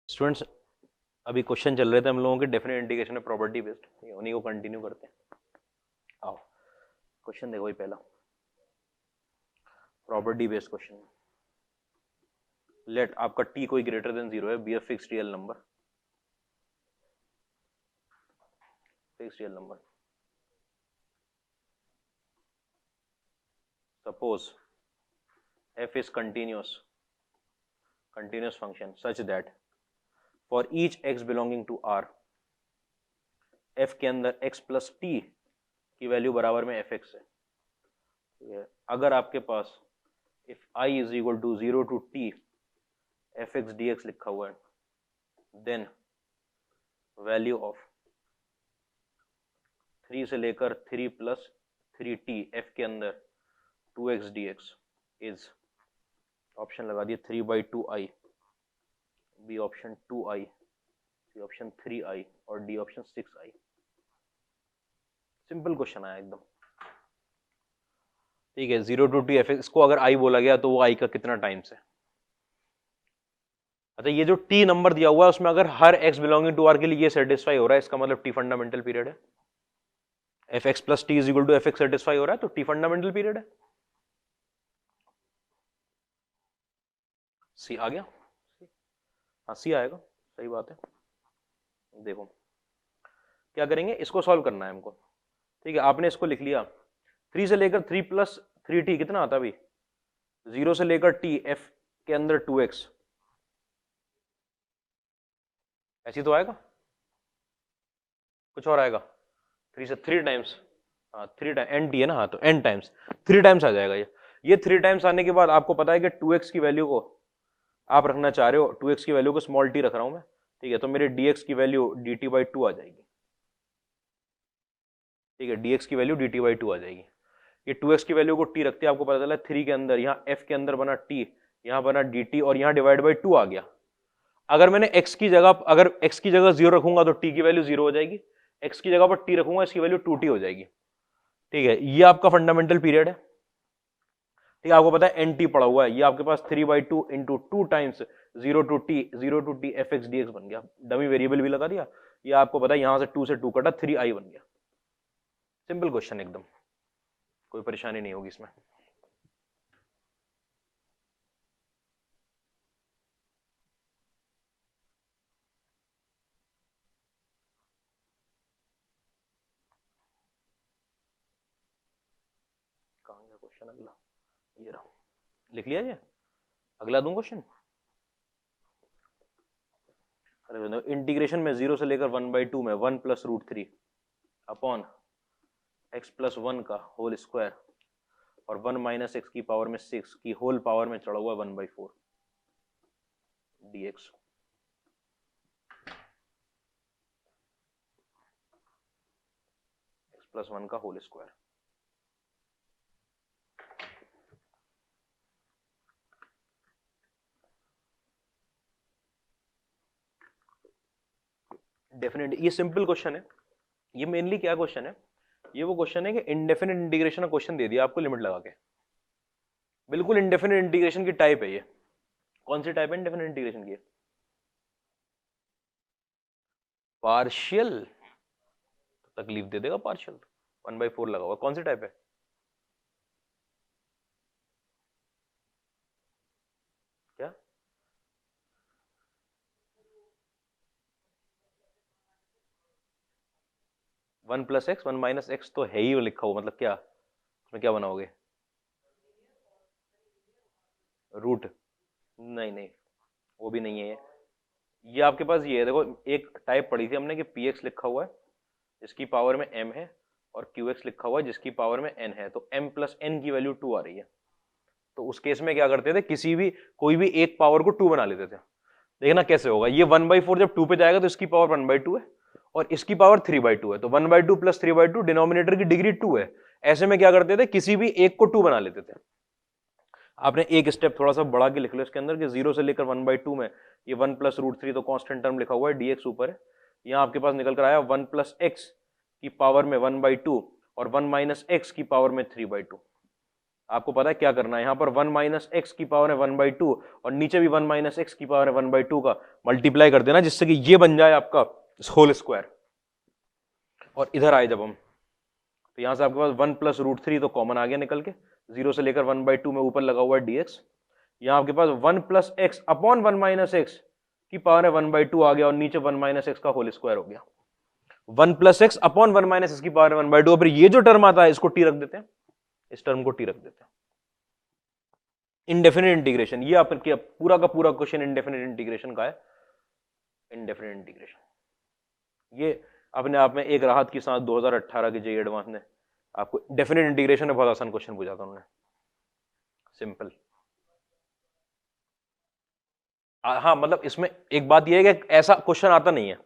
Students, अभी question चल रहे थे हम लोगों के definite integration of property based, उन्हीं को कंटिन्यू करते हैं। आओ क्वेश्चन देखो, ही पहला प्रॉपर्टी बेस्ड क्वेश्चन। लेट आपका टी कोई ग्रेटर देन जीरो है, be a fixed real number, fixed real number. Suppose f is continuous function such that for each x belonging to r, f के अंदर x plus t की value बराबर में fx है। अगर आपके पास if I is equal to 0 to t fx dx लिखा हुआ है, देन वैल्यू ऑफ 3 से लेकर 3 plus 3t f के अंदर 2x dx इज, ऑप्शन लगा दिए 3/2i, B option 2i, C option 3i और D option 6i। Simple question आया एकदम, ठीक है। 0 to t f इसको अगर i बोला गया तो वो i का कितना टाइम्स है। अच्छा, ये जो t नंबर दिया हुआ है उसमें अगर हर x बिलोंगिंग टू r के लिए ये सेटिस्फाई हो रहा है, इसका मतलब t फंडामेंटल पीरियड है। fx plus t is equal to fx satisfy हो रहा है तो t फंडामेंटल पीरियड है। सी आ गया, हाँ सी आएगा, सही बात है। देखो क्या करेंगे, इसको सॉल्व करना है हमको, ठीक है। आपने इसको लिख लिया, 3 से लेकर 3 प्लस 3t कितना आता है अभी, 0 से लेकर t f के अंदर 2x, ऐसी तो आएगा, कुछ और आएगा। 3 से 3 टाइम्स, हाँ 3 टाइम एन टी है ना, हाँ तो n टाइम्स 3 टाइम्स आ जाएगा ये 3 टाइम्स आने के बाद आपको पता है कि 2x की वैल्यू को आप रखना चाह रहे हो, 2x की वैल्यू को स्मॉल t रख रहा हूं मैं, ठीक है। तो मेरे dx की वैल्यू dt/2 आ जाएगी, ठीक है। dx की वैल्यू dt/2 आ जाएगी। ये 2x की वैल्यू को t रखते हैं, आपको पता चला 3 के अंदर, यहाँ f के अंदर बना t, यहाँ बना dt और यहाँ डिवाइड बाई 2 आ गया। अगर मैंने x की जगह, अगर x की जगह 0 रखूंगा तो t की वैल्यू 0 हो जाएगी, x की जगह पर t रखूंगा इसकी वैल्यू 2t हो जाएगी, ठीक है। ये आपका फंडामेंटल पीरियड है, ठीक है। आपको पता है nt पड़ा हुआ है, ये आपके पास 3/2 into 2 times 0 to t fx dx बन गया। डमी वेरिएबल भी लगा दिया, ये आपको पता है यहां से 2 से 2 कटा 3i बन गया। सिंपल क्वेश्चन एकदम, कोई परेशानी नहीं होगी इसमें। कहां गया क्वेश्चन अगला, ये रहा, लिख लिया ये, अगला दूं क्वेश्चन। अरे इंटीग्रेशन में 0 से लेकर 1/2 में 1 plus root 3 upon x plus 1 का होल स्क्वायर और 1 माइनस एक्स की पावर में 6 की होल पावर में चढ़ा हुआ 1/4 dx। x प्लस 1 का होल स्क्वायर, डेफिनेटली ये सिंपल क्वेश्चन है। ये मेनली क्या क्वेश्चन है, ये वो क्वेश्चन है कि इंडेफिनिट इंटीग्रेशन का क्वेश्चन दे दिया आपको लिमिट लगा के, बिल्कुल इंडेफिनिट इंटीग्रेशन की टाइप है ये। कौन सी टाइप है इंडेफिनिट इंटीग्रेशन की, पार्शियल, तकलीफ दे देगा पार्शियल, 1/4 लगा हुआ, कौन सी टाइप है, क्या 1 प्लस एक्स 1 माइनस एक्स तो है ही वो लिखा हुआ, मतलब क्या उसमें क्या बनाओगे, रूट, नहीं नहीं वो भी नहीं है। ये आपके पास ये है, देखो एक टाइप पढ़ी थी हमने कि पी एक्स लिखा हुआ है जिसकी पावर में m है और क्यू एक्स लिखा हुआ है जिसकी पावर में n है, तो m प्लस n की वैल्यू 2 आ रही है। तो उस केस में क्या करते थे, किसी भी कोई भी एक पावर को 2 बना लेते थे। देखना कैसे होगा, ये 1/4 जब 2 पे जाएगा तो इसकी पावर 1/2 है और इसकी पावर 3/2 है, तो 1/2 प्लस 3/2 डिनोमिनेटर की डिग्री 2 है। ऐसे में क्या करते थे, किसी भी एक को 2 बना लेते थे। आपने एक स्टेप थोड़ा सा बढ़ा के लिख लो इसके अंदर कि 0 से लेकर 1/2 में ये 1 प्लस रूट 3 तो कांस्टेंट टर्म लिखा हुआ है, dx ऊपर है, यहाँ आपके पास निकल कर आया 1 प्लस एक्स की पावर में 1/2 और 1 माइनस एक्स की पावर में 3/2। आपको पता है क्या करना है, यहां पर 1 माइनस एक्स की पावर है 1/2 और नीचे भी 1 माइनस एक्स की पावर है 1/2 का मल्टीप्लाई कर देना, जिससे कि ये बन जाए आपका होल स्क्वायर। और इधर आए जब हम, तो यहां से आपके पास 1 प्लस रूट 3 तो कॉमन आ गया निकल के, 0 से लेकर 1/2 में ऊपर लगा हुआ है dx। यहां आपके पास 1 plus x upon 1 minus x की पावर है 1/2 आ गया और नीचे 1 माइनस एक्स का होल स्क्वायर हो गया। 1 plus x upon 1 minus x की पावर है 1/2। फिर ये जो टर्म आता है इसको टी रख देते हैं, इस टर्म को टी रख देते हैं। इंडेफिनिट इंटीग्रेशन, ये आपके पूरा का पूरा क्वेश्चन इंडेफिनिट इंटीग्रेशन का है। इंडेफिनिट इंटीग्रेशन ये अपने आप में एक राहत की सांस 2018 के जेईई एडवांस ने आपको डेफिनेट इंटीग्रेशन में बहुत आसान क्वेश्चन पूछा था उन्होंने, सिंपल। हाँ मतलब इसमें एक बात यह है कि ऐसा क्वेश्चन आता नहीं है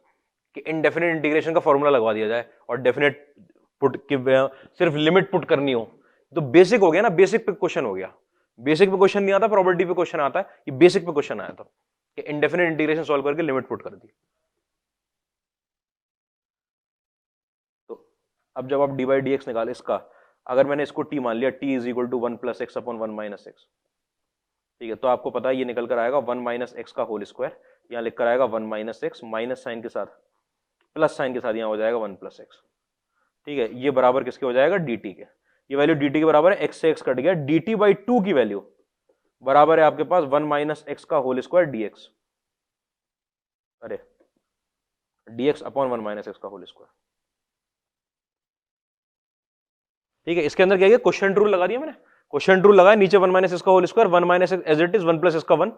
कि इनडेफिनेट इंटीग्रेशन का फॉर्मूला लगवा दिया जाए और डेफिनेट पुट की सिर्फ लिमिट पुट करनी हो। तो बेसिक हो गया ना, बेसिक पे क्वेश्चन हो गया। बेसिक पे क्वेश्चन नहीं आता, प्रोबेबिलिटी पे क्वेश्चन आता है, ये बेसिक पे क्वेश्चन आया था कि इनडेफिनेट इंटीग्रेशन सॉल्व करके लिमिट पुट कर दी। तो अब जब आप डी बाई डी एक्स निकाले इसका, अगर मैंने इसको टी मान लिया, t is equal to 1 plus x upon 1 minus x, ठीक है, तो आपको पता है ये निकल कर आएगा 1 माइनस एक्स का होल स्क्वायर, यहां लिख कर आएगा 1 माइनस एक्स, माइनस साइन के साथ प्लस साइन के साथ यहां हो जाएगा 1 प्लस एक्स, ठीक है। ये बराबर किसके हो जाएगा, dt के। ये वैल्यू dt के बराबर है, एक्स से एक्स कट गया, dt बाई 2 की वैल्यू बराबर है आपके पास 1 माइनस एक्स का होल स्क्वायर dx, अरे dx अपॉन 1 माइनस एक्स का होल स्क्वायर, ठीक है। इसके अंदर क्या किया, क्वेश्चन रूल लगा दिया मैंने, क्वेश्चन रूल लगाया, नीचे 1 माइनस एक्स का whole square, 1 minus x as it is, 1 plus x का 1,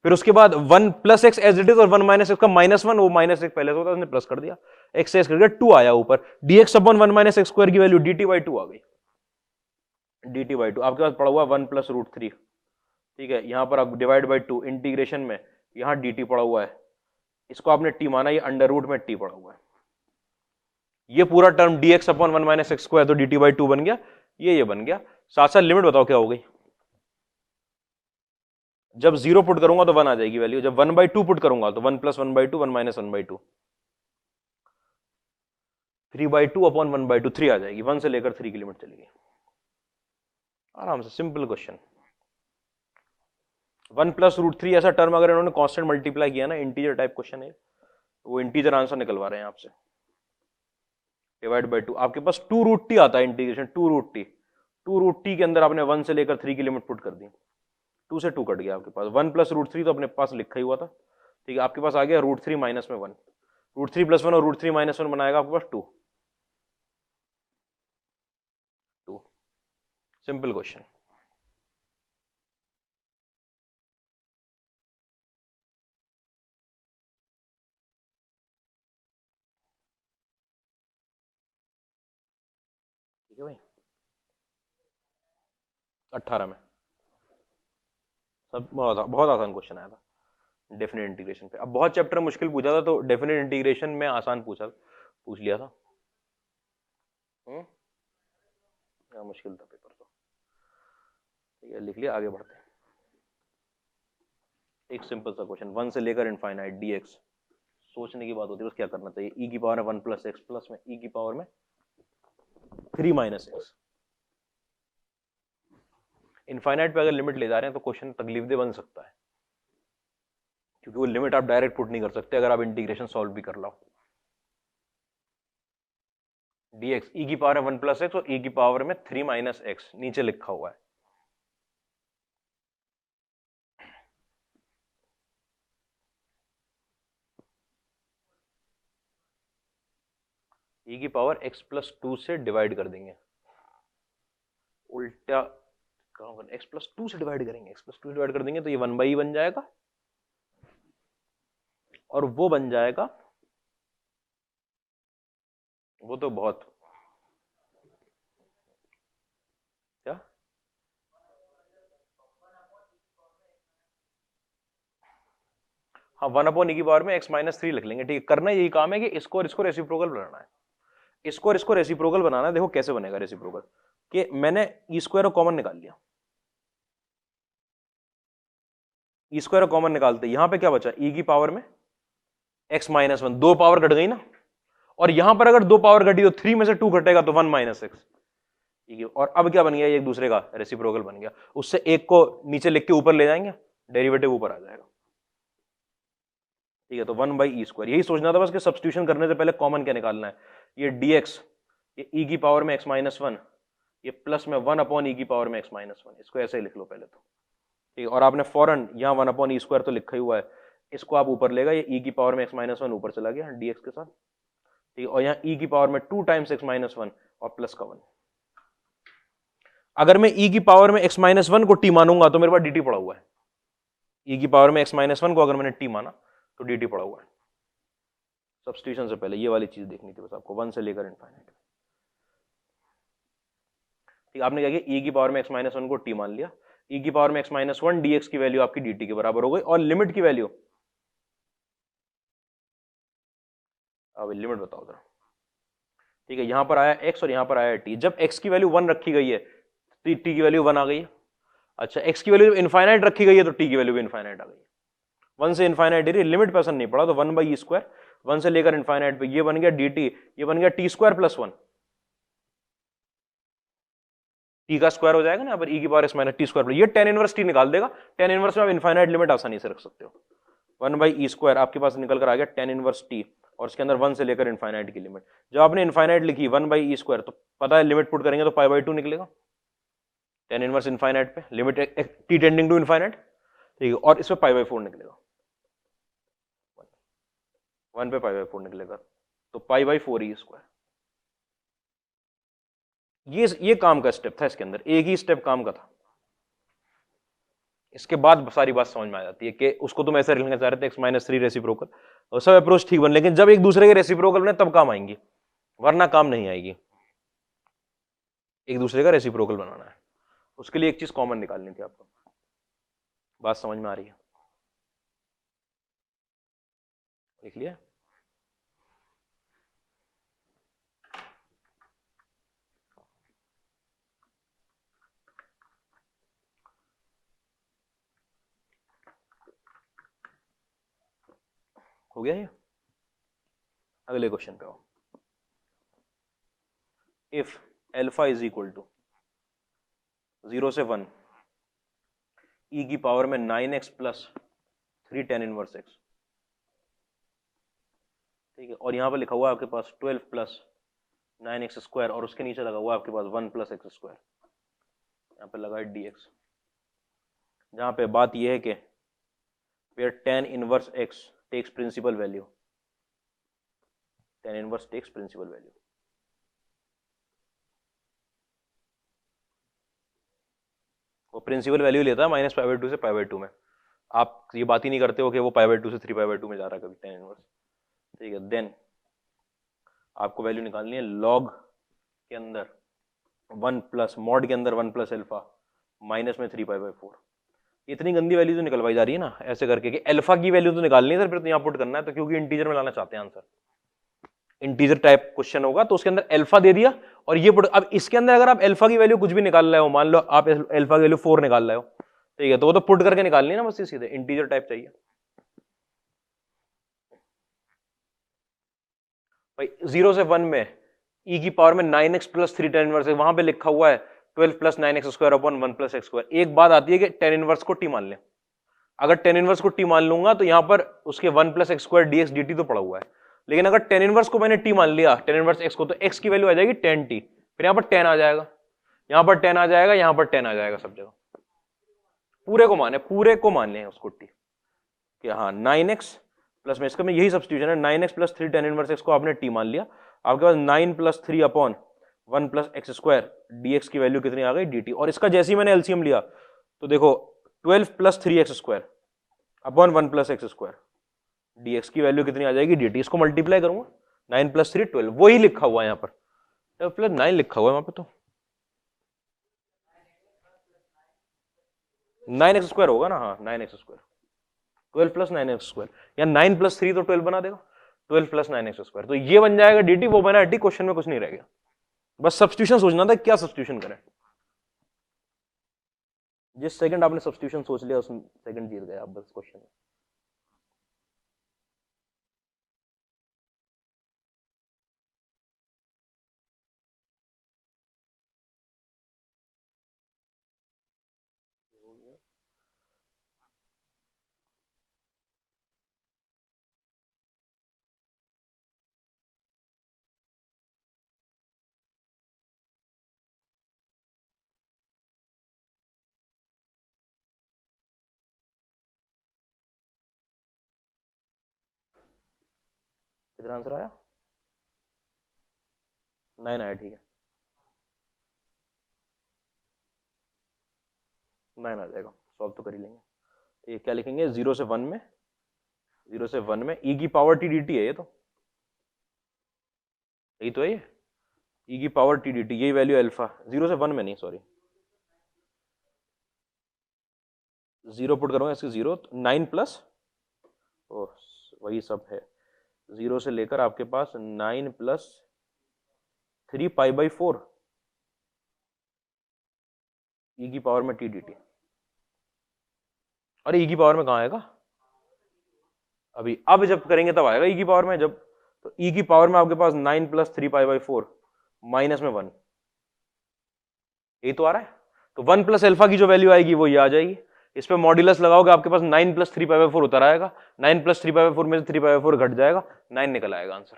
फिर उसके बाद 1 plus x as it is और 1 माइनस एक्स का -1, वो माइनस एक्स पहले से होता है उसने प्लस कर दिया, एक्स से एक्स कर दिया, 2 आया ऊपर, dx upon 1 minus x square की वैल्यू dt बाई 2 आ गई, dt बाई 2 आपके पास पड़ा हुआ 1 प्लस रूट 3, ठीक है। यहां पर आप डिवाइड बाई 2 इंटीग्रेशन में यहां dt पड़ा हुआ है, इसको आपने t माना, ये अंडर रूट में t पड़ा हुआ है, ये पूरा term dx upon 1 minus x square तो dt बाई 2 बन गया, ये बन गया। साथ साथ लिमिट बताओ क्या हो गई, जब 0 पुट करूंगा तो 1 आ जाएगी वैल्यू, जब 1/2 पुट करूंगा तो 1 प्लस 1/2 1 माइनस 1/2, 3/2 अपॉन 1/2 3 आ जाएगी, 1 से लेकर 3 की लिमिट चलेगी आराम से, सिंपल क्वेश्चन। 1 प्लस रूट 3 ऐसा टर्म अगर इन्होंने कांस्टेंट मल्टीप्लाई किया ना, इंटीजर टाइप क्वेश्चन है, वो इंटीजर आंसर निकलवा रहे हैं आपसे, डिवाइड बाई 2 आपके पास 2 रूट टी आता है integration, 2 root t, 2 root t के अंदर आपने 1 से लेकर 3 की लिमिट पुट कर दी, 2 से 2 कट गया आपके पास, 1 प्लस रूट 3 तो अपने पास लिखा ही हुआ था, ठीक है। आपके पास आ गया रूट 3 माइनस में 1, रूट 3 प्लस 1 और रूट 3 माइनस 1 बनाएगा आपके पास 2, सिंपल क्वेश्चन। ठीक है भाई, 18 में सब बहुत आसान क्वेश्चन आया था डेफिनेट इंटीग्रेशन पे। अब बहुत चैप्टर मुश्किल पूछा था, तो डेफिनेट इंटीग्रेशन में आसान पूछ लिया था। क्या मुश्किल था पेपर तो, ठीक है, लिख लिया, आगे बढ़ते हैं। एक सिंपल सा क्वेश्चन, 1 से लेकर इनफाइनाइट dx, सोचने की बात होती है बस क्या करना चाहिए, e की पावर है 1 प्लस एक्स प्लस में e की पावर में 3 माइनस एक्स। इनफाइनाइट पे अगर लिमिट ले जा रहे हैं तो क्वेश्चन तकलीफदेह बन सकता है, क्योंकि वो लिमिट आप डायरेक्ट पुट नहीं कर सकते अगर आप इंटीग्रेशन सॉल्व भी कर लो। dx e की पावर है 1 प्लस एक्स और e की पावर में 3 माइनस एक्स नीचे लिखा हुआ है, e की पावर x प्लस 2 से डिवाइड कर देंगे, उल्टा x प्लस 2 से डिवाइड करेंगे, x प्लस 2 से डिवाइड कर देंगे तो ये 1/e बन जाएगा और वो बन जाएगा, वो तो बहुत क्या, हाँ 1/e की पावर में x माइनस 3 लिख लेंगे, ठीक है। करना यही काम है कि इसको और इसको रेसिप्रोकल बनाना है, इसको और इसको रेसिप्रोकल बनाना है। देखो कैसे बनेगा रेसिप्रोकल, कि मैंने ई स्क्वायर कॉमन निकाल लिया, ई स्क्वायर कॉमन निकालते यहां पे क्या बचा, ई की पावर में x माइनस 1, 2 पावर घट गई ना, और यहां पर अगर 2 पावर घटी तो 3 में से 2 घटेगा तो 1 माइनस एक्स, और अब क्या बन गया, एक दूसरे का रेसिप्रोकल बन गया, उससे एक को नीचे लिख के ऊपर ले जाएंगे, डेरिवेटिव ऊपर आ जाएगा। ठीक है, तो 1/e², यही सोचना था बस कि सब्स्टिट्यूशन करने से पहले कॉमन क्या निकालना है। ये dx, ये e की पावर में x-1, ये प्लस में 1/e की पावर में x-1, इसको ऐसे ही लिख लो पहले तो। ठीक है, और आपने फौरन यहाँ 1/e² तो लिखा ही हुआ है, इसको आप ऊपर लेगा, ये e की पावर में x-1 ऊपर चला गया dx के साथ। ठीक है, और यहाँ e की पावर में 2 टाइम्स x-1 और प्लस का 1। अगर मैं e की पावर में x-1 को t मानूंगा तो मेरे पास dt पड़ा हुआ है। e की पावर में x-1 को अगर मैंने t माना तो dt पड़ा हुआ है। सब्स्टिट्यूशन से पहले ये वाली चीज देखनी थी बस आपको, 1 से लेकर इनफाइनाइट। ठीक, आपने क्या किया, e की पावर में x-1 को t मान लिया, e की पावर में x-1 dx की वैल्यू आपकी dt के बराबर हो गई, और लिमिट की वैल्यू, अब लिमिट बताओ जरा। ठीक है, यहां पर आया x और यहां पर आया t, जब x की वैल्यू 1 रखी गई है तो t की वैल्यू 1 आ गई है। अच्छा, x की वैल्यू इनफाइनाइट रखी गई है तो t की वैल्यू भी इनफाइनाइट आ गई है। 1 से इनफाइनाइट, लिमिट पे असर नहीं पड़ा, तो 1/e², 1 से लेकर इनफाइनाइट पे, ये बन गया dt, ये बन गया t² + 1, t का स्क्वायर हो जाएगा ना, पर e की पावर -t², ये tan इनवर्स t निकाल देगा। tan इनवर्स में आप इनफाइनाइट लिमिट आसानी से रख सकते हो। 1/e² आपके पास निकल कर आ गया tan इनवर्स t, और इसके अंदर 1 से लेकर इनफाइनाइट की लिमिट। जब आपने इनफाइनाइट लिखी 1/e², तो पता है लिमिट पुट करेंगे तो π/2 निकलेगा, tan इनवर्स इनफाइनाइट पे, limit t tending to infinite. ठीक है, और इसमें π/4 निकलेगा, 1 पे π/4 निकलेगा, तो π/4e²। ये काम का स्टेप था, इसके अंदर एक ही स्टेप काम का था। इसके बाद सारी बात समझ में आ जाती है कि उसको तुम ऐसे लिखना चाह रहे थे x-3 रेसिप्रोकल, और सब अप्रोच ठीक बन, लेकिन जब एक दूसरे के रेसिप्रोकल बने तब काम आएंगी, वरना काम नहीं आएगी। एक दूसरे का रेसिप्रोकल बनाना है, उसके लिए एक चीज कॉमन निकालनी थी आपको। बात समझ में आ रही है? लिख लिया? हो गया ये? अगले क्वेश्चन पे आओ। If alpha is equal to 0 से 1 e की पावर में 9x + 3 tan इनवर्स x। ठीक है, और यहां पर लिखा हुआ है आपके पास 12 + 9x², और उसके नीचे लगा हुआ है आपके पास 1 + x², यहाँ पे लगा है dx। जहां पे बात यह है कि where tan inverse x takes principal value, tan inverse takes principal value। वो प्रिंसिपल वैल्यू लेता है -π/2 से π/2 में। आप ये बात ही नहीं करते हो कि वो π/2 से 3π/2 में जा रहा है कभी tan इनवर्स। ठीक है, देन आपको वैल्यू निकालनी है लॉग के अंदर 1 प्लस मॉड के अंदर 1 + अल्फा माइनस में 3π/4। इतनी गंदी वैल्यू तो निकलवाई जा रही है ना ऐसे करके कि अल्फा की वैल्यू तो निकालनी है सर, फिर तो यहाँ पुट करना है, तो क्योंकि इंटीजर में लाना चाहते हैं आंसर, इंटीजर टाइप क्वेश्चन होगा तो उसके अंदर अल्फा दे दिया, और ये पुट। अब इसके अंदर अगर आप अल्फा की वैल्यू कुछ भी निकाल रहे हो, मान लो आप अल्फा की वैल्यू 4 निकाल रहे हो, ठीक है, तो वो तो पुट करके निकालनी है ना, बस सीधे इंटीजर टाइप चाहिए भाई। 0 से 1 में e की पावर में 9x + 3 tan इनवर्स, वहां पे लिखा हुआ है 12 + 9x² / 1 + x²। एक बात आती है कि tan इनवर्स को t मान लें, अगर tan इनवर्स को t मान लूंगा तो यहां पर उसके 1 + x² dx dt तो पड़ा हुआ है, लेकिन अगर tan इनवर्स को मैंने t मान लिया, tan इनवर्स x को, तो x की वैल्यू आ जाएगी tan t, फिर यहां पर tan आ जाएगा, यहां पर tan आ जाएगा, यहां पर tan आ जाएगा, सब जगह पूरे को माने, पूरे को मान लें उसको t कि हाँ 9x प्लस में, इसका में यही सब्स्टिट्यूशन है, 9x + 3 tan इनवर्स x को आपने t मान लिया, आपके पास 9 + 3 / 1 + x² dx की वैल्यू कितनी आ गई dt, और इसका जैसे ही मैंने एलसीएम लिया तो देखो 12 + 3x² / 1 + x² dx की वैल्यू कितनी आ जाएगी dt। इसको मल्टीप्लाई करूंगा, 9 + 3 12, वही लिखा हुआ है यहाँ पर, 12 + 9 लिखा हुआ है वहां पे, तो 9x² होगा ना, हाँ 9x², 12 + 9x², या 9 + 3 तो 12 बना देगा, 12 + 9x², तो ये बन जाएगा dt, वो बना dt, क्वेश्चन में कुछ नहीं रहेगा, बस सब्स्टिट्यूशन सोचना था क्या सब्स्टिट्यूशन करें। जिस सेकंड आपने सब्स्टिट्यूशन सोच लिया उस सेकंड जीत गए आप बस क्वेश्चन। कितना आंसर आया? 9 आया, ठीक है, 9 आ जाएगा, सॉल्व तो कर ही लेंगे। तो ये क्या लिखेंगे, 0 से 1 में, 0 से 1 में e की पावर टी डी टी है, ये तो यही तो है, ये e की पावर टी डी टी, यही वैल्यू अल्फा, 0 से 1 में नहीं, सॉरी, 0 पुट करूंगा इसके 0, 9 प्लस, ओह वही सब है, 0 से लेकर आपके पास 9 प्लस 3 पाई बाई 4 ई की पावर में टी डी टी। अरे ई की पावर में कहाँ आएगा अभी, अब जब करेंगे तब आएगा ई की पावर में, जब, तो ई की पावर में आपके पास 9 प्लस 3 पाई बाई 4 माइनस में 1, यही तो आ रहा है। तो 1 प्लस अल्फा की जो वैल्यू आएगी वो ये आ जाएगी, इस पे मॉड्यूलस लगाओगे आपके पास 9 प्लस 3 पाई बाई 4 उतर आएगा, 9 प्लस 3 पाई बाई 4 में से 3 पाई बाई 4 घट जाएगा, 9 निकल आएगा आंसर।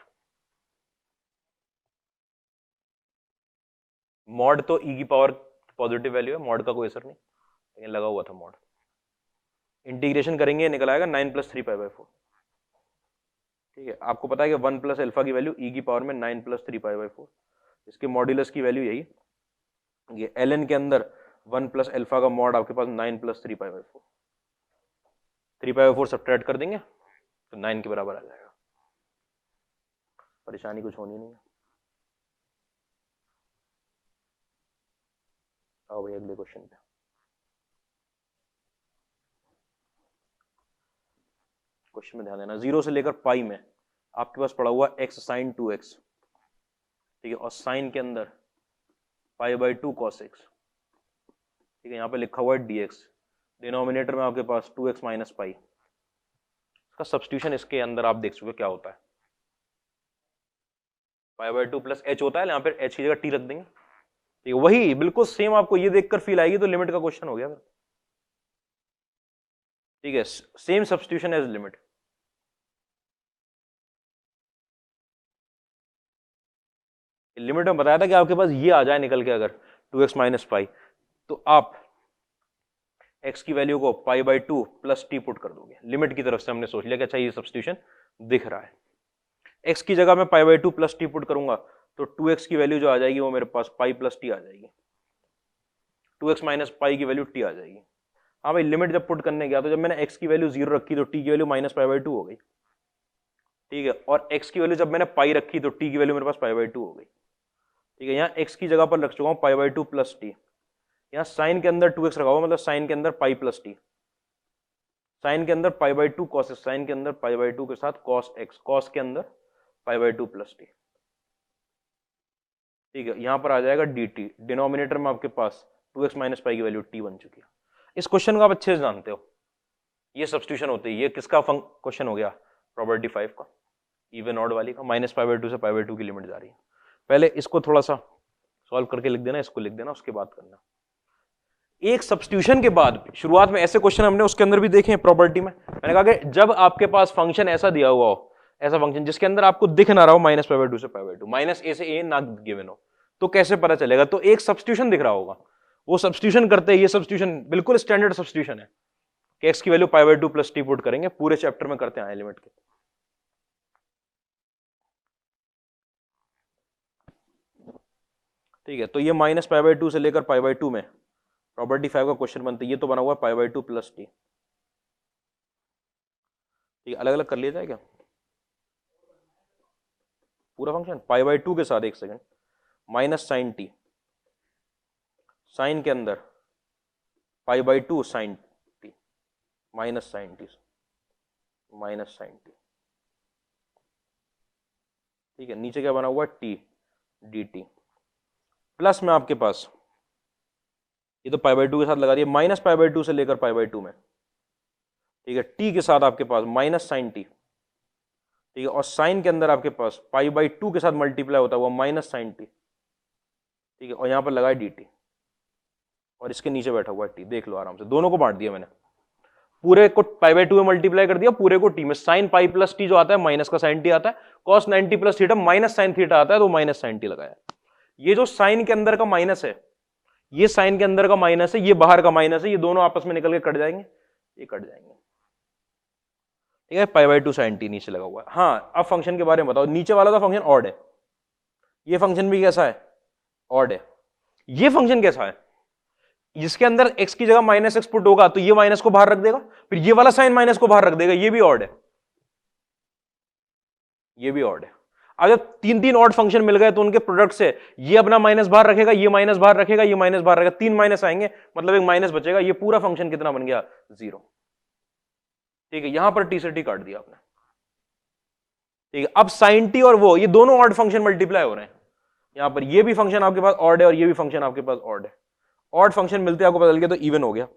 मॉड तो ई की पावर पॉजिटिव वैल्यू है, मॉड का कोई असर नहीं, लेकिन लगा हुआ था मॉड, इंटीग्रेशन करेंगे निकल आएगा 9 प्लस 3 पाई बाई 4, ठीक है। आपको पता है कि 1 प्लस अल्फा की वैल्यू ई की पावर में 9 प्लस 3 पाई बाई 4, इसके मॉड्यूलस की वैल्यू यही, ये ln के अंदर 1 प्लस अल्फा का मॉड आपके पास 9 plus 3 pi by 4, 3 pi by 4 subtract कर देंगे तो 9 के बराबर आ जाएगा, परेशानी कुछ होनी नहीं है। आओ भाई अगले क्वेश्चन पे, क्वेश्चन में ध्यान देना, 0 से लेकर पाई में आपके पास पड़ा हुआ x साइन 2x, ठीक है, और साइन के अंदर पाई बाई 2 cos x, ठीक है, यहाँ पे लिखा हुआ है dx, डिनोमिनेटर में आपके पास 2x माइनस पाई, इसका सब्स्टिट्यूशन इसके अंदर आप देख चुके क्या होता है, पाई बाई 2 प्लस h होता है, यहाँ पे h की जगह t रख देंगे, ठीक है, वही बिल्कुल सेम आपको ये देखकर फील आएगी तो लिमिट का क्वेश्चन हो गया फिर, ठीक है, same substitution age limit. Limit में बताया था कि आपके पास ये आ जाए निकल के अगर 2x माइनस पाई, तो आप x की वैल्यू को पाई बाई 2 प्लस टी पुट कर दोगे, लिमिट की तरफ से हमने सोच लिया कि अच्छा ये सब्स्टिट्यूशन दिख रहा है, x की जगह में पाई बाई 2 प्लस टी पुट करूंगा तो 2x की वैल्यू जो आ जाएगी वो मेरे पास पाई प्लस टी आ जाएगी, 2x माइनस पाई की वैल्यू t आ जाएगी। हाँ भाई, लिमिट जब पुट करने गया तो जब मैंने x की वैल्यू 0 रखी तो t की वैल्यू माइनस पाई बाई 2 हो गई, ठीक है, और x की वैल्यू जब मैंने पाई रखी तो t की वैल्यू मेरे पास पाई बाई 2 हो गई, ठीक है। यहाँ x की जगह पर रख चुका हूँ पाई बाई 2 प्लस टी, यहाँ साइन के अंदर 2x रखा हुआ, मतलब साइन के अंदर पाई प्लस टी, साइन के अंदर pi by 2 cos x, sine के अंदर पाई बाई 2 के साथ कॉस x, कॉस के अंदर पाई बाई 2 प्लस टी, ठीक है। यहाँ पर आ जाएगा dt, डिनोमिनेटर में आपके पास 2x माइनस पाई की वैल्यू t बन चुकी है। इस क्वेश्चन को आप अच्छे से जानते हो, ये सब्स्टिट्यूशन होती है, ये किसका क्वेश्चन हो गया, प्रॉपर्टी 5 का, इवन ऑड वाली का, माइनस पाई बाई 2 से पाई बाई 2 की लिमिट जा रही है। पहले इसको थोड़ा सा सॉल्व करके लिख देना, इसको लिख देना, उसके बाद करना। एक सब्स्टिट्यूशन के बाद शुरुआत में ऐसे क्वेश्चन हमने उसके अंदर भी देखे हैं प्रॉपर्टी में, मैंने कहा कि जब आपके पास फंक्शन ऐसा दिया हुआ हो, ऐसा फंक्शन जिसके अंदर आपको दिख ना रहा हो माइनस पाई बाई 2 से पाई बाई 2, माइनस ए से ए ना गिवन हो, तो कैसे पता चलेगा, तो एक सब्स्टिट्यूशन दिख रहा होगा, वो सब्स्टिट्यूशन करते हैं, ये सब्स्टिट्यूशन बिल्कुल स्टैंडर्ड सब्स्टिट्यूशन है कि x की value pi by 2 plus T put करेंगे, पूरे चैप्टर में करते हैं लिमिट के, ठीक है। तो ये माइनस पाई बाई 2 से लेकर पाई बाई 2 में प्रॉपर्टी 5 का क्वेश्चन बनता है, ये तो बना हुआ है पाई बाई 2 प्लस टी, ठीक है, अलग अलग कर लिया जाए क्या पूरा फंक्शन, पाई बाई 2 के साथ, एक second, minus sine t, sine के अंदर pi by 2 sine t, minus sine t, minus sine t, ठीक है, नीचे क्या बना हुआ है टी डी टी, प्लस में आपके पास ये तो पाई बाई 2 के साथ लगा दिया, माइनस पाई बाई 2 से लेकर पाई बाई 2 में, ठीक है, टी के साथ आपके पास माइनस साइन टी, ठीक है, और साइन के अंदर आपके पास पाई बाई 2 के साथ मल्टीप्लाई होता हुआ माइनस साइन टी, ठीक है, और यहां पर लगा है डी टी, और इसके नीचे बैठा हुआ है टी, देख लो आराम से, दोनों को बांट दिया मैंने, पूरे को पाई बाई 2 में मल्टीप्लाई कर दिया, पूरे को टी में, साइन पाई प्लस टी जो आता है माइनस का साइन टी आता है, cos 90 plus theta minus sine theta आता है, तो माइनस साइन टी लगाया। ये जो साइन के अंदर का माइनस है, ये साइन के अंदर का माइनस है, ये बाहर का माइनस है, ये दोनों आपस में निकल के कट जाएंगे, ये कट जाएंगे, ठीक है, पाई बाई 2 साइन टी नीचे लगा हुआ है। हाँ, अब फंक्शन के बारे में बताओ। नीचे वाला तो फंक्शन ऑड है, ये फंक्शन भी कैसा है, ऑड है। ये फंक्शन कैसा है, जिसके अंदर x की जगह माइनस एक्स पुट होगा तो ये माइनस को बाहर रख देगा, फिर ये वाला साइन माइनस को बाहर रख देगा, ये भी ऑड है, ये भी ऑड है। अगर तीन तीन ऑड फंक्शन मिल गए तो उनके प्रोडक्ट से ये अपना माइनस बाहर रखेगा, ये माइनस बाहर रखेगा, ये माइनस बाहर रखेगा, तीन माइनस आएंगे, मतलब एक माइनस बचेगा। ये पूरा फंक्शन कितना बन गया, 0। ठीक है, यहां पर टी से टी काट दिया आपने। ठीक है, अब साइन टी और वो, ये दोनों ऑड फंक्शन मल्टीप्लाई हो रहे हैं। यहां पर ये भी फंक्शन आपके पास ऑड है और ये भी फंक्शन आपके पास ऑड है। ऑड फंक्शन मिलते आपको बदल गया तो इवन हो गया,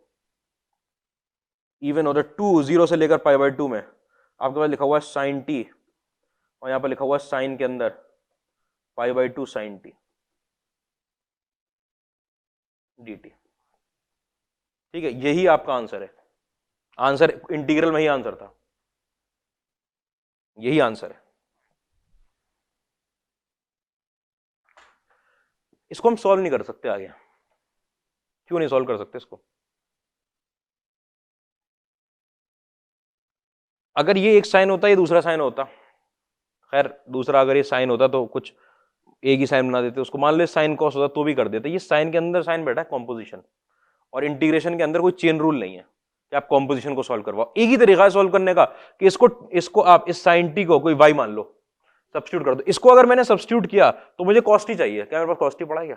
इवन होता 2 0 से लेकर पाई बाई 2 में आपके पास लिखा हुआ है साइन टी, और यहां पर लिखा हुआ है साइन के अंदर pi by 2 sine t d t. ठीक है, यही आपका आंसर है। आंसर इंटीग्रल में ही आंसर था, यही आंसर है। इसको हम सॉल्व नहीं कर सकते आगे, क्यों नहीं सॉल्व कर सकते इसको? अगर ये एक साइन होता, ये दूसरा साइन होता, खैर दूसरा अगर ये साइन होता तो कुछ एक ही साइन बना देते, उसको मान ले साइन कॉस होता तो भी कर देते। ये साइन के अंदर साइन बैठा है कॉम्पोजिशन, और इंटीग्रेशन के अंदर कोई चेन रूल नहीं है कि आप कॉम्पोजिशन को सॉल्व करवाओ। एक ही तरीका है सॉल्व करने का कि इसको आप इस साइन टी को कोई वाई मान लो, सब्स्टिट्यूट कर दो। इसको अगर मैंने सब्स्टिट्यूट किया तो मुझे कॉस्ट ही चाहिए, क्या मेरे पास कॉस्ट ही पड़ा है क्या?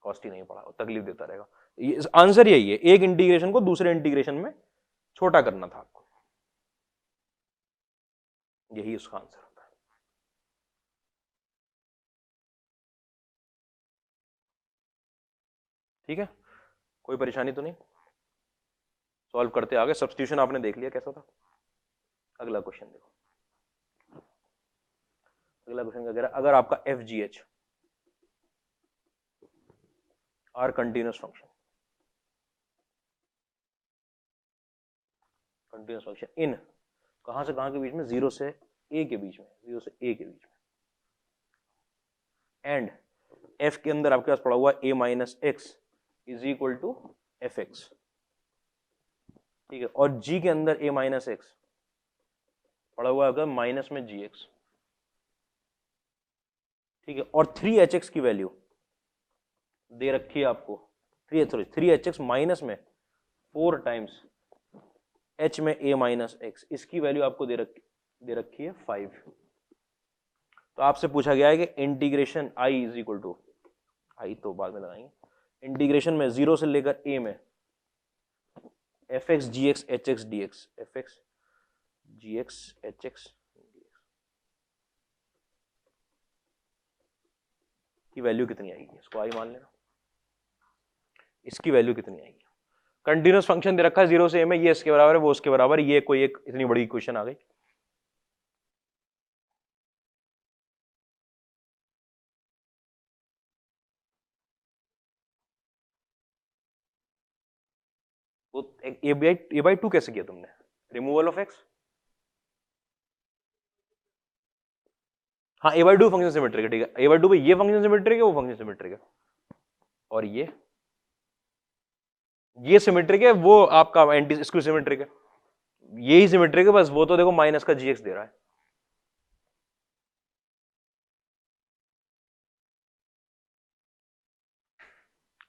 कॉस्ट ही नहीं पड़ा, तकलीफ देता रहेगा। आंसर यही है, एक इंटीग्रेशन को दूसरे इंटीग्रेशन में छोटा करना था आपको, यही उसका आंसर होता है। ठीक है, कोई परेशानी तो नहीं? सॉल्व करते आगे। सब्स्टिट्यूशन आपने देख लिया कैसा था। अगला क्वेश्चन देखो, अगला क्वेश्चन क्या कह रहा है, अगर आपका F G H R continuous function, continuous function in कहां से कहां के बीच में, 0 से a के बीच में, 0 से a के बीच में, एंड f के अंदर आपके पास पड़ा हुआ a minus x is equal to f x. ठीक है, और g के अंदर a माइनस एक्स पड़ा हुआ है माइनस में जी एक्स। ठीक है, और 3h की वैल्यू दे रखी है आपको, 3h माइनस में 4 टाइम्स h में a माइनस एक्स, इसकी वैल्यू आपको दे रखी है 5। तो आपसे पूछा गया है कि integration i is equal to, I तो बाद में लगाएंगे, इंटीग्रेशन में 0 से लेकर a में F X G X H X D X, F X G X H X की वैल्यू कितनी आएगी, इसको आई मान लेना, इसकी वैल्यू कितनी आएगी। कंटिन्यूअस फंक्शन दे रखा है 0 से a में, ये इसके बराबर है, वो उसके बराबर है, ये कोई एक इतनी बड़ी इक्वेशन आ गई। वो a बाई 2 कैसे किया तुमने, रिमूवल ऑफ एक्स? हाँ, a बाई 2 फंक्शन सिमेट्रिक है, ठीक है, a बाई 2 पे ये फंक्शन सिमेट्रिक है, वो फंक्शन सिमेट्रिक है, और ये सिमेट्रिक है, वो आपका एंटी स्क्यू सिमेट्रिक है, यही सिमेट्रिक है, बस वो तो देखो माइनस का जीएक्स दे रहा है।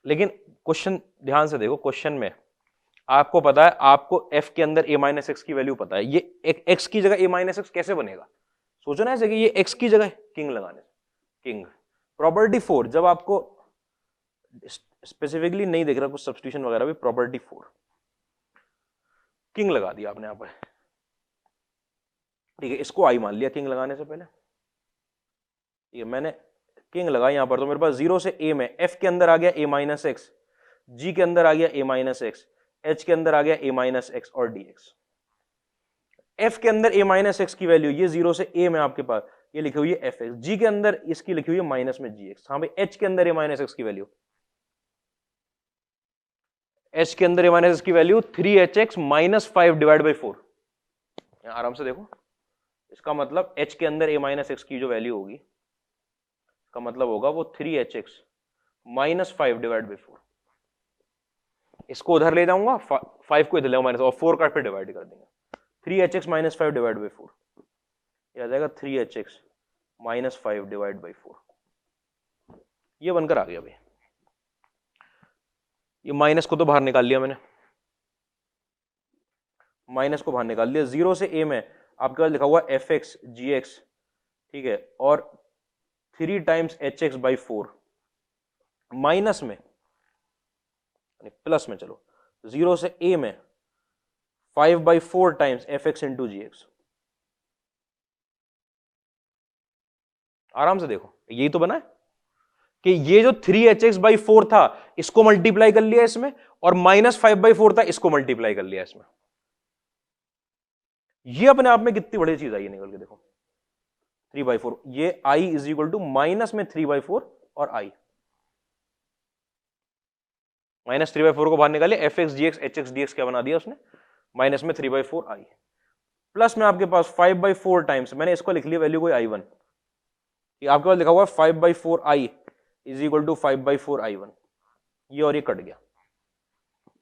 लेकिन क्वेश्चन ध्यान से देखो, क्वेश्चन में आपको पता है, आपको f के अंदर a माइनस एक्स की वैल्यू पता है, ये x की जगह a माइनस एक्स कैसे बनेगा? सोचो ना ऐसे कि ये x की जगह किंग लगाने से, किंग प्रॉपर्टी 4, जब आपको स्पेसिफिकली नहीं देख रहा कुछ सब्स्टिट्यूशन वगैरह भी, प्रॉपर्टी 4 किंग लगा दिया आपने यहां पर। ठीक है, इसको आई मान लिया किंग लगाने से पहले। ठीक है, मैंने किंग लगा यहां पर, तो मेरे पास 0 से a में f के अंदर आ गया a माइनस एक्स, g के अंदर आ गया a माइनस एक्स, h के अंदर आ गया a माइनस एक्स और dx। f के अंदर a माइनस एक्स की वैल्यू ये 0 से a में आपके पास ये लिखी हुई है एफ एक्स, जी के अंदर इसकी लिखी हुई है माइनस में जी एक्स। हाँ भाई, h के अंदर a माइनस एक्स की वैल्यू, h के अंदर a माइनस एक्स की value 3hx minus 5 divide by 4। आराम से देखो, इसका मतलब h के अंदर a माइनस एक्स की जो वैल्यू होगी, का मतलब होगा वो 3hx माइनस 5 डिवाइड बाई 4। इसको उधर ले जाऊंगा, 5 को इधर ले माइनस, और 4 का फिर डिवाइड कर देंगे, 3hx माइनस 5 डिवाइड बाई 4, ये आ जाएगा 3hx माइनस 5 डिवाइड बाई 4, ये बनकर आ गया भाई। ये माइनस को तो बाहर निकाल लिया मैंने, माइनस को बाहर निकाल लिया। 0 से a में आपके पास लिखा हुआ fx gx, ठीक है, और 3 टाइम्स hx बाई 4, माइनस में प्लस में, चलो 0 से a में 5 by 4 times fx into gx। आराम से देखो, यही तो बना है कि ये जो 3hx बाई 4 था इसको मल्टीप्लाई कर लिया इसमें, और माइनस 5 बाई 4 था इसको मल्टीप्लाई कर लिया इसमें। ये अपने आप में कितनी बड़ी चीज आई है निकल के, देखो 3/4, ये i is equal to minus में 3/4 और i, माइनस 3/4 को बाहर निकाले, F X G X H X D X क्या बना दिया उसने, माइनस में 3/4 i, प्लस में आपके पास 5/4 टाइम्स, मैंने इसको लिख लिया वैल्यू कोई i1, आपके पास लिखा हुआ है 5/4 i is equal to 5/4 i1, ये और ये कट गया,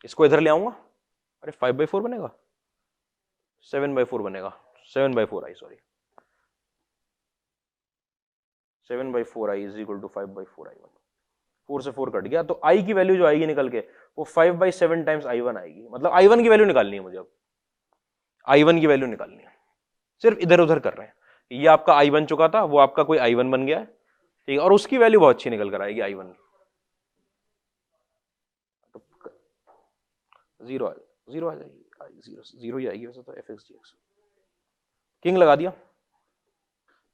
इसको इधर ले आऊंगा, अरे 5/4 बनेगा, 7/4 बनेगा, 7/4 i, sorry 7/4 i is equal to 5/4 i1, 4 से 4 कट गया, तो i की वैल्यू जो आएगी निकल के वो 5/7 टाइम्स i1 आएगी, मतलब i1 की वैल्यू निकालनी है मुझे, अब i1 की वैल्यू निकालनी है, सिर्फ इधर उधर कर रहे हैं, ये आपका i1 चुका था, वो आपका कोई i1 बन गया है, ठीक है, और उसकी वैल्यू बहुत अच्छी निकल कर आएगी i1, जीरो आ जाएगी, जीरो ही आएगी वैसे तो, F X G x king लगा दिया,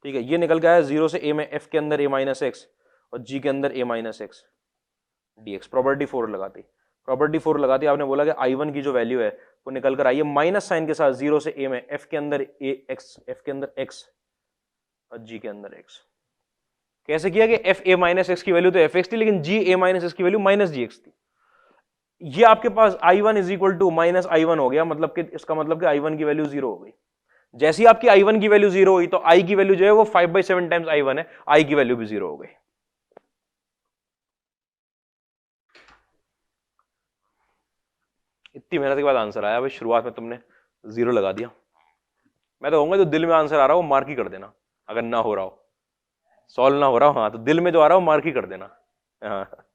ठीक है, ये निकल के आया 0 से a में f के अंदर a माइनस एक्स और g के अंदर a minus x dx, property 4 लगाती, प्रॉपर्टी 4 लगाती, आपने बोला कि i1 की जो वैल्यू है वो निकल कर आई है माइनस साइन के साथ 0 से a में f के अंदर a x, f के अंदर x और g के अंदर x, कैसे किया कि f a माइनस एक्स की वैल्यू तो f x थी, लेकिन g a माइनस एक्स की वैल्यू माइनस जी एक्स थी, ये आपके पास i1 is equal to minus i1 हो गया, मतलब कि इसका मतलब कि i1 की वैल्यू 0 हो गई, जैसी आपकी i1 की वैल्यू 0 हुई तो i की वैल्यू जो है वो 5/7 टाइम्स i1 है, i की वैल्यू भी 0 हो गई। इतनी मेहनत के बाद आंसर आया भाई, शुरुआत में तुमने 0 लगा दिया, मैं तो कहूंगा जो दिल में आंसर आ रहा हो मार्क ही कर देना, अगर ना हो रहा हो, सॉल्व ना हो रहा हो, हाँ तो दिल में जो आ रहा हो मार्क ही कर देना, हाँ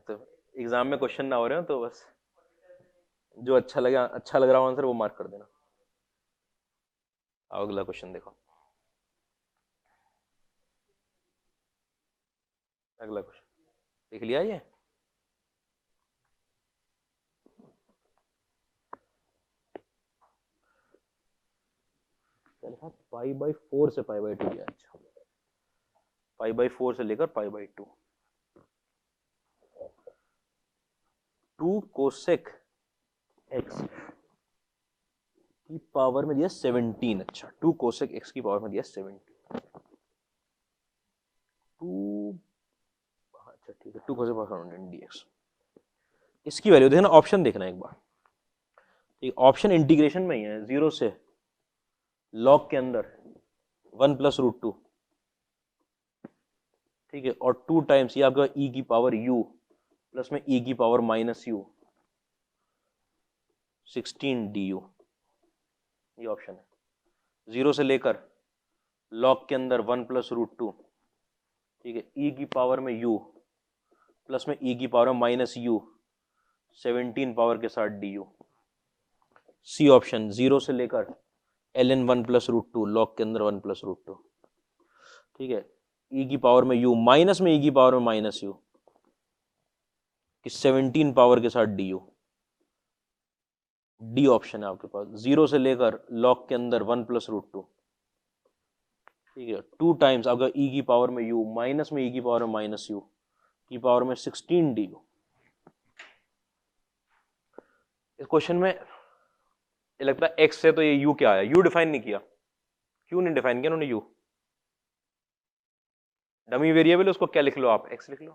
तो एग्जाम में क्वेश्चन ना हो रहे हो तो बस जो अच्छा लग रहा हो आंसर वो मार्क कर देना। आओ अगला क्वेश्चन देखो, अगला क्वेश्चन देख लिया ये, π/4 से π/2 दिया, अच्छा π/4 से लेकर π/2, 2 कोसेक x की पावर में दिया 17, अच्छा 2 कोसेक x की पावर में दिया 17, 2, अच्छा ठीक है, 2 कोसेक पावर dx, इसकी वैल्यू देखना, ऑप्शन देखना एक बार, ठीक, ऑप्शन इंटीग्रेशन में ही है, 0 से लॉग के अंदर 1 + √2, ठीक है, और 2 टाइम्स ये आपका e की पावर u प्लस में e की पावर माइनस u 16 du, ये ऑप्शन है, 0 से लेकर लॉग के अंदर 1 + √2, ठीक है, e की पावर में u प्लस में e की पावर में माइनस u 17 पावर के साथ du, सी ऑप्शन, 0 से लेकर ln 1 + √2, लॉग के अंदर 1 + √2, ठीक है, e की पावर में u माइनस में e की पावर में माइनस u कि 17 पावर के साथ du, डी ऑप्शन है आपके पास, 0 से लेकर लॉग के अंदर 1 + √2, ठीक है, 2 टाइम्स आपका e की पावर में u माइनस में e की पावर में माइनस u की पावर में 16 du। इस क्वेश्चन में लगता है x से तो ये u क्या आया, u डिफाइन नहीं किया, क्यों नहीं डिफाइन किया उन्होंने u, डमी वेरिएबल उसको क्या लिख लो आप, x लिख लो,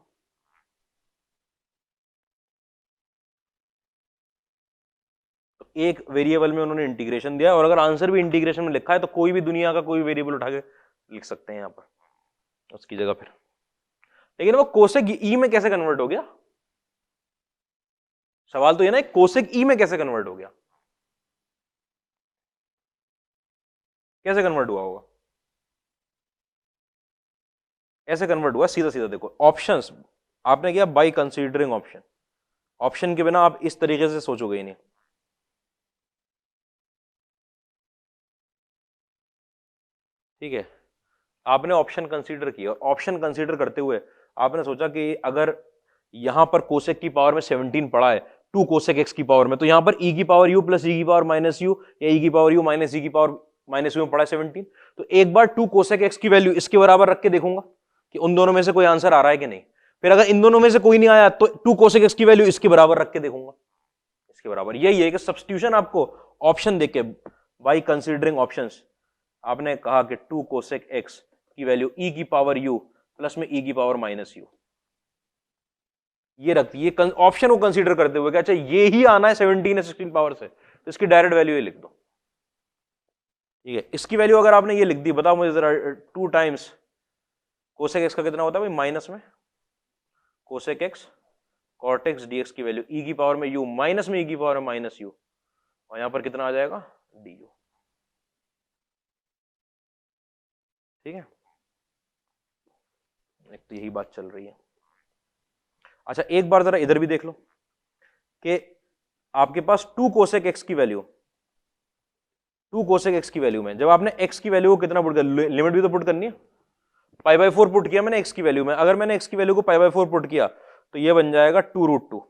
तो एक वेरिएबल में उन्होंने इंटीग्रेशन दिया है, और अगर आंसर भी इंटीग्रेशन में लिखा है तो कोई भी दुनिया का कोई वेरिएबल उठा के लिख सकते हैं यहाँ पर उसकी जगह फिर। लेकिन वो कोसेक ई में कैसे कन्वर्ट हो गया? सवाल तो ये ना, कोसेक ई में कैसे कन्वर्ट हो गया? कैसे कन्वर्ट हुआ होगा? ऐसे कन्वर्ट हुआ, सीधा सीधा देखो ऑप्शंस आपने किया बाय कंसीडरिंग ऑप्शन। ऑप्शन के बिना आप इस तरीके से सोचोगे ही नहीं। ठीक है, आपने ऑप्शन कंसीडर किया, और ऑप्शन कंसीडर करते हुए आपने सोचा कि अगर यहां पर कोसेक की पावर में 17 पड़ा है 2 कोसेक एक्स की पावर में, तो यहां पर e की पावर u प्लस e की पावर माइनस यू या e की पावर u माइनस e की पावर माइनस यू में पड़ा है 17, तो एक बार 2 कोसेक एक्स की वैल्यू इसके बराबर रख के देखूंगा कि उन दोनों में से कोई आंसर आ रहा है कि नहीं। फिर अगर इन दोनों में से कोई नहीं आया तो 2 कोसेक एक्स की वैल्यू इसके बराबर रख के देखूंगा, इसके बराबर। यही है कि सब्स्टिट्यूशन आपको ऑप्शन देके बाय कंसीडरिंग ऑप्शंस आपने कहा कि 2 कोसेक एक्स की वैल्यू e की पावर u प्लस में e की पावर माइनस यू, ये रखती है ऑप्शन को कंसीडर करते हुए कि अच्छा ये ही आना है 17 या 16 पावर से, तो इसकी डायरेक्ट वैल्यू ये लिख दो। ठीक है, इसकी वैल्यू अगर आपने ये लिख दी, बताओ मुझे जरा 2 टाइम्स कोसेक एक्स का कितना होता है भाई? माइनस में cosec x cot x D x की वैल्यू e की पावर में u माइनस में e की पावर में माइनस यू, और यहां पर कितना आ जाएगा? D u. ठीक है, एक तो यही बात चल रही है। अच्छा एक बार जरा इधर भी देख लो कि आपके पास 2 कोसेक एक्स की वैल्यू, 2 कोसेक एक्स की वैल्यू में जब आपने x की वैल्यू को कितना पुट कर, लिमिट भी तो पुट करनी है, पाई बाई 4 पुट किया मैंने x की वैल्यू में। अगर मैंने x की वैल्यू को पाई बाई 4 पुट किया तो ये बन जाएगा 2√2,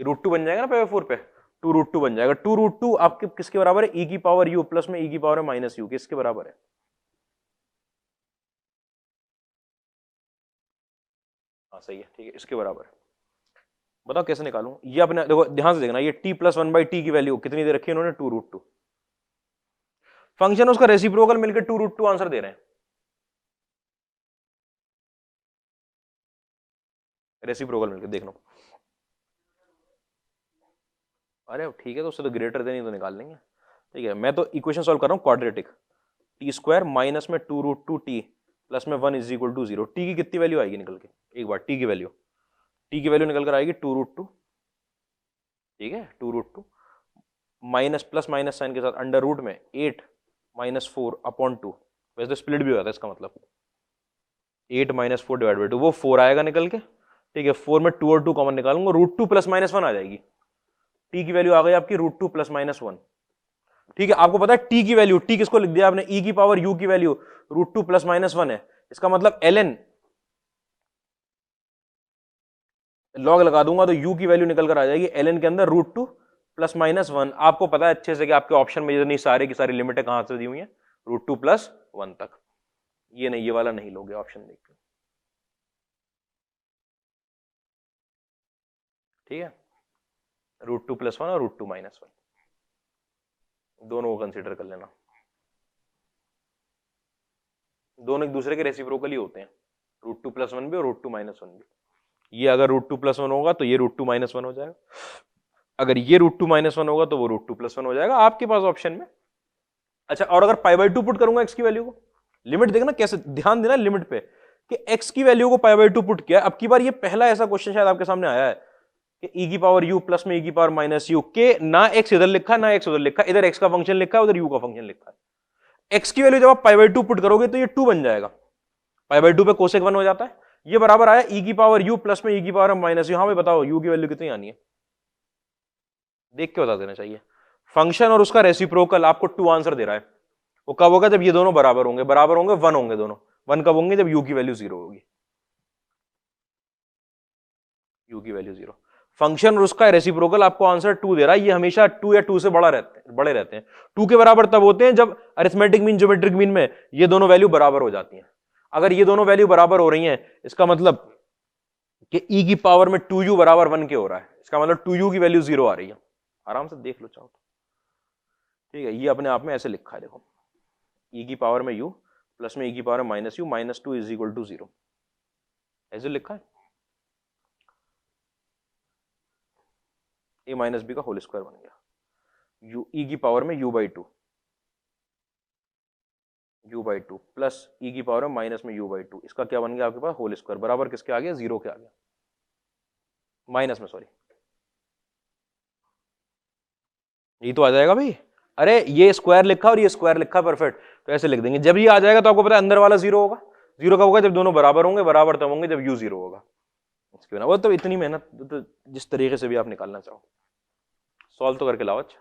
√2 बन जाएगा ना पाई बाई 4 पे, 2√2 बन जाएगा। 2√2 आपके किसके बराबर है? e की पावर u प्लस में e की पावर माइनस यू, किसके बराबर है? हाँ सही है, ठीक है, इसके बराबर है। बताओ कैसे निकालूं? ये अपने देखो ध्यान से देखना, ये t प्लस 1/t की वैल्यू कितनी दे रखी है इन्होंने? 2√2। फंक्शन उसका रेसिप्रोकल मिलकर 2√2 आंसर दे रहे हैं। रेसिप्रोकल मिलकर देख लो। अरे ठीक है, तो उससे तो ग्रेटर देन ही तो निकाल लेंगे। ठीक है, मैं तो इक्वेशन सॉल्व कर रहा हूँ क्वाड्रेटिक। टी स्क्वायर माइनस में 2√2t प्लस में 1 इज इक्वल टू 0। टी की कितनी वैल्यू आएगी निकल के? एक बार टी की वैल्यू निकल कर आएगी 2√2। ठीक है, 2√2 माइनस प्लस माइनस साइन के साथ अंडर रूट में 8 माइनस 4 अपॉन 2, वैसे तो स्प्लिट भी हो जाता है इसका मतलब 8 माइनस 4 डिवाइड बाई 2, वो 4 आएगा निकल के। ठीक है, 4 में 2 और 2 कॉमन निकालूंगा, √2 प्लस माइनस 1 आ जाएगी। टी की वैल्यू आ गई आपकी √2 प्लस माइनस 1। ठीक है, आपको पता है टी की वैल्यू, टी किसको लिख दिया आपने? e की पावर u की वैल्यू √2 प्लस माइनस 1 है, इसका मतलब ln लॉग लगा दूंगा तो u की वैल्यू निकल कर आ जाएगी ln के अंदर √2 प्लस माइनस 1। आपको पता है अच्छे से कि आपके ऑप्शन में इतनी सारे की सारी लिमिटें कहां से दी हुई हैं? √2 प्लस 1 तक। ये नहीं, ये वाला नहीं लोगे ऑप्शन देख के। ठीक है, √2 प्लस 1 और √2 माइनस 1 दोनों को कंसिडर कर लेना, दोनों एक दूसरे के रेसिप्रोकल ही होते हैं, √2 प्लस 1 भी और √2 माइनस 1 भी। ये अगर √2 प्लस 1 होगा तो ये √2 माइनस 1 हो जाएगा, अगर ये √2 माइनस 1 होगा तो वो √2 प्लस 1 हो जाएगा आपके पास ऑप्शन में। अच्छा, और अगर पाई बाई 2 पुट करूंगा x की वैल्यू को, लिमिट देखना कैसे, ध्यान देना लिमिट पे कि x की वैल्यू को पाई बाई 2 पुट किया। अब की बार ये पहला ऐसा क्वेश्चन शायद आपके सामने आया है कि e की पावर u प्लस में e की पावर माइनस यू के ना x इधर लिखा ना x उधर लिखा, इधर x का फंक्शन लिखा है उधर u का फंक्शन लिखा है। x की वैल्यू जब आप पाई बाई 2 पुट करोगे तो ये 2 बन जाएगा, पाई बाई 2 पे कोसेक 1 हो जाता है। ये बराबर आया e की पावर u प्लस में e की पावर माइनस यू। हाँ भाई बताओ u की वैल्यू कितनी आनी है? देख के बता देना चाहिए। फंक्शन और उसका रेसिप्रोकल आपको 2 आंसर दे रहा है। वो कब होगा? जब ये दोनों बराबर होंगे, 1 होंगे दोनों। 1 कब होंगे? जब u की वैल्यू 0 होगी, u की वैल्यू 0। फंक्शन और उसका रेसिप्रोकल आपको आंसर 2 दे रहा है। ये हमेशा 2 या 2 से बड़े रहते हैं। 2 के बराबर तब होते हैं जब अरिथमेटिक मीन ज्योमेट्रिक मीन में ये दोनों वैल्यू बराबर हो जाती हैं। अगर ये दोनों वैल्यू बराबर हो रही हैं, इसका मतलब कि e की पावर में 2u बराबर 1 के हो रहा है, इसका मतलब 2u की वैल्यू 0 आ रही है। आराम से देख लो चाहो तो। ठीक है, ये अपने आप में ऐसे लिखा है, देखो e की पावर में u प्लस में e की power minus u minus 2 is equal to 0, ऐसे लिखा है। ए माइनस बी का होल स्क्वायर बन गया, यू ई की पावर में u by two plus e की पावर में माइनस में यू बाई टू, इसका क्या बन गया आपके पास होल स्क्वायर, बराबर किसके आ गया, जीरो के आ गया, माइनस में सॉरी, ये तो आ जाएगा भाई। अरे ये स्क्वायर लिखा और ये स्क्वायर लिखा, परफेक्ट, तो ऐसे लिख देंगे। जब ये आ जाएगा तो आपको पता है अंदर वाला जीरो होगा, जीरो कब होगा, जब दोनों बराबर होंगे, बराबर तब होंगे जब यू जीरो होगा। इसके बिना वो तो इतनी मेहनत तो जिस तरीके से भी आप निकालना चाहो, सॉल्व तो करके लाओ। अच्छा,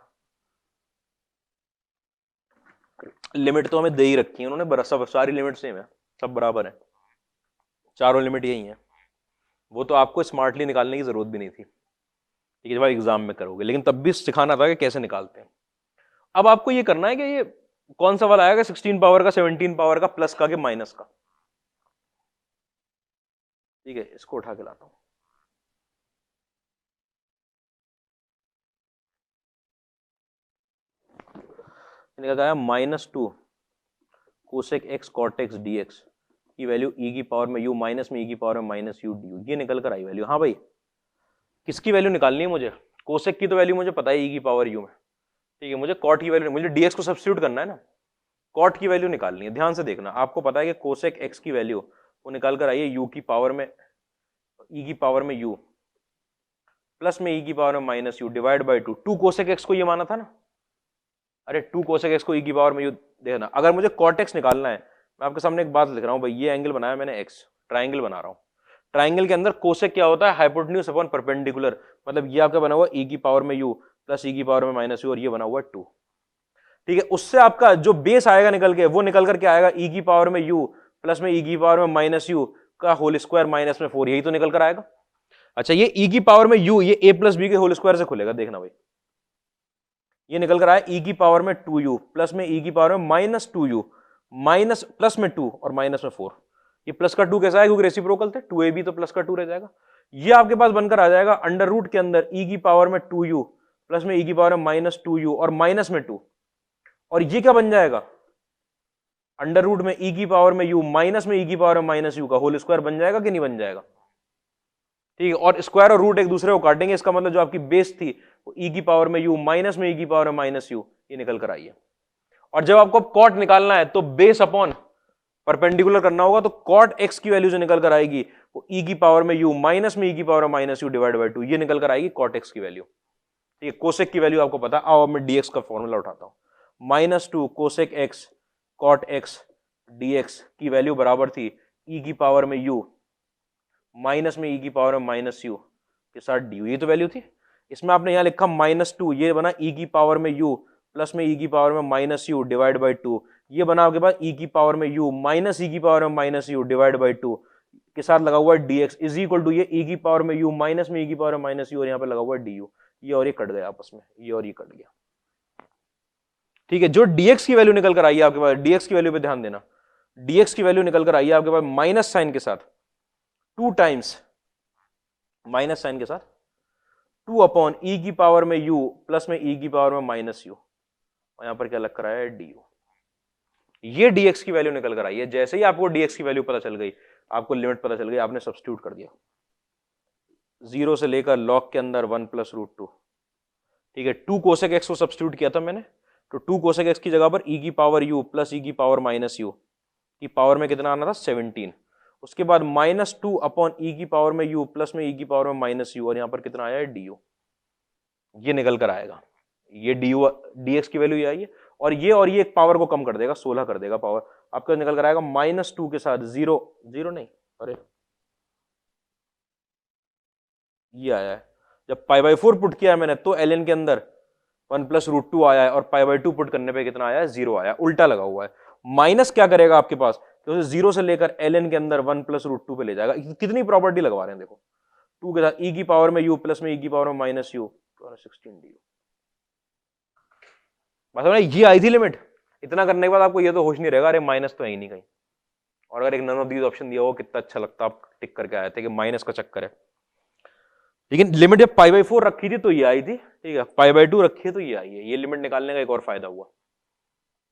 लिमिट तो हमें दे ही रखी है उन्होंने, सब सारी लिमिट सेम है, सब बराबर है, चारों लिमिट यही है, वो तो आपको स्मार्टली निकालने की जरूरत भी नहीं थी, ठीक है, जब आप एग्जाम में करोगे, लेकिन तब भी सिखाना था कि कैसे निकालते हैं। अब आपको ये करना है कि ये कौन सा वाला आएगा, 16 पावर का, 17 पावर का, प्लस का, के माइनस का, ठीक है, इसको उठा के लाता हूं। निकल minus two cosec x cot x D x की वैल्यू ई की पावर में यू माइनस में ई की पावर में माइनस यू डी यू, ये निकल कर आई वैल्यू। हाँ भाई, किसकी वैल्यू निकालनी है मुझे, कोसेक की तो वैल्यू मुझे पता है ई की पावर यू में, ठीक है, मुझे कॉट की वैल्यू, मुझे डीएक्स को सब्स्टिट्यूट करना है ना, कॉट की वैल्यू निकालनी है। ध्यान से देखना, आपको पता है कि कोसेक एक्स की वैल्यू वो निकाल कर आई है यू की पावर में, ई की पावर में यू प्लस में ई की पावर में minus u divide by two, two cosec x को ये माना था ना, अरे टू कोसेक एक्स को ई की पावर में यू, देखना अगर मुझे कॉट एक्स निकालना है, मैं आपके सामने एक बात लिख रहा हूं भाई, ये एंगल बनाया मैंने एक्स, ट्राइंगल बना रहा हूं, ट्राइंगल के अंदर कोसेक क्या होता है, हाइपोटेन्यूज अपॉन परपेंडिकुलर, मतलब ये आपका बना हुआ ई की पावर में यू प्लस ई की पावर में माइनस यू, और ये बना हुआ टू, ठीक है, उससे आपका जो बेस आएगा निकल के, वो निकल कर क्या आएगा, ई की पावर में यू प्लस में ई की पावर में माइनस यू का होल स्क्वायर माइनस में 4, यही तो निकल कर आएगा। अच्छा, ये ई की पावर में यू, ये ए प्लस बी के होल स्क्वायर से खुलेगा, देखना भाई, ये निकल कर आया ई की पावर में 2u प्लस में ई की पावर में माइनस 2u माइनस प्लस में 2 और माइनस में 4, ये प्लस का 2 कैसा है, क्योंकि रेसिप्रोकल थे, 2ab तो प्लस का 2 रह जाएगा, ये आपके पास बनकर आ जाएगा अंडर रूट के अंदर ई की पावर में 2u प्लस में ई की पावर में माइनस 2u और माइनस में 2, और ये क्या बन जाएगा, अंडर रूट में ई की पावर में u माइनस में ई की पावर में माइनस यू का होल स्क्वायर बन जाएगा कि नहीं बन जाएगा, ठीक है, और स्क्वायर और रूट एक दूसरे को काटेंगे, इसका मतलब जो आपकी बेस थी वो ई की पावर में यू माइनस में ई की पावर में माइनस यू, ये निकल कर आई है। और जब आपको कॉट निकालना है तो बेस अपॉन परपेंडिकुलर करना होगा, तो कॉट एक्स की वैल्यू जो निकल कर आएगी वो ई की पावर में यू माइनस में ई की पावर में माइनस यू डिवाइड बाई 2, ये निकल कर आएगी कॉट एक्स की वैल्यू, ठीक है, कोसेक की वैल्यू आपको पता, आओ मैं डीएक्स का फॉर्मूला उठाता हूं, -2 cosec x cot x d x की वैल्यू बराबर थी ई की पावर में यू माइनस में ई की पावर में माइनस यू के साथ डी यू, ये तो वैल्यू थी। इसमें आपने यहां लिखा -2, ये बना ई की पावर में यू प्लस में ई की पावर में माइनस यू डिवाइड बाई 2, ये बना आपके पास ई की पावर में यू माइनस ई की पावर में माइनस यू डिवाइड बाई 2 के साथ लगा हुआ है डीएक्स इज इक्वल टू ये ई की पावर में यू माइनस में ई की पावर में माइनस यू, और यहाँ पे लगा हुआ है डी यू, ये और ये कट गया आपस में, ये और ये कट गया, ठीक है। जो डीएक्स की वैल्यू निकल कर आई है आपके पास, डीएक्स की वैल्यू पे ध्यान देना, डीएक्स की वैल्यू निकल कर आई है आपके पास माइनस साइन के साथ 2 टाइम्स माइनस साइन के साथ 2 अपॉन ई की पावर में यू प्लस में ई की पावर में माइनस यू, और यहां पर क्या लग कर आया है डी यू, ये डीएक्स की वैल्यू निकल कर आई है। जैसे ही आपको डीएक्स की वैल्यू पता चल गई, आपको लिमिट पता चल गई, आपने सब्स्टिट्यूट कर दिया, 0 से लेकर लॉग के अंदर 1 प्लस रूट 2, ठीक है, 2 कोसेक एक्स को सब्स्टिट्यूट किया था मैंने, तो 2 कोसेक एक्स की जगह पर ई की पावर यू प्लस ई की पावर माइनस यू की पावर में कितना आना था 17, उसके बाद -2 अपॉन ई की पावर में यू प्लस में ई की पावर में माइनस यू, और यहां पर कितना आया है डी यू, ये निकल कर आएगा, ये डी यू डीएक्स की वैल्यू ये आई है, और ये एक पावर को कम कर देगा, 16 कर देगा पावर, आपका निकल कर आएगा -2 के साथ 0 नहीं, अरे ये आया है, जब π/4 पुट किया है मैंने तो ln के अंदर 1 प्लस रूट 2 आया है, और π/2 पुट करने पे कितना आया है 0 आया, उल्टा लगा हुआ है। माइनस क्या करेगा आपके पास, तो 0 से लेकर ln के अंदर 1 प्लस रूट 2 पे ले जाएगा, कितनी प्रॉपर्टी लगवा रहे हैं देखो, 2 के साथ ई की पावर में यू प्लस में ई की पावर में माइनस यू, 16 डी यू, मतलब ये आई थी लिमिट। इतना करने के बाद आपको ये तो होश नहीं रहेगा, अरे माइनस तो है ही नहीं कहीं, और अगर एक नन ऑफ दीज ऑप्शन दिया हो कितना अच्छा लगता, आप टिक करके आए थे कि माइनस का चक्कर है, लेकिन लिमिट जब π/4 रखी थी तो ये आई थी, ठीक है, π/2 रखी है तो ये आई है, ये लिमिट निकालने का एक और फायदा हुआ,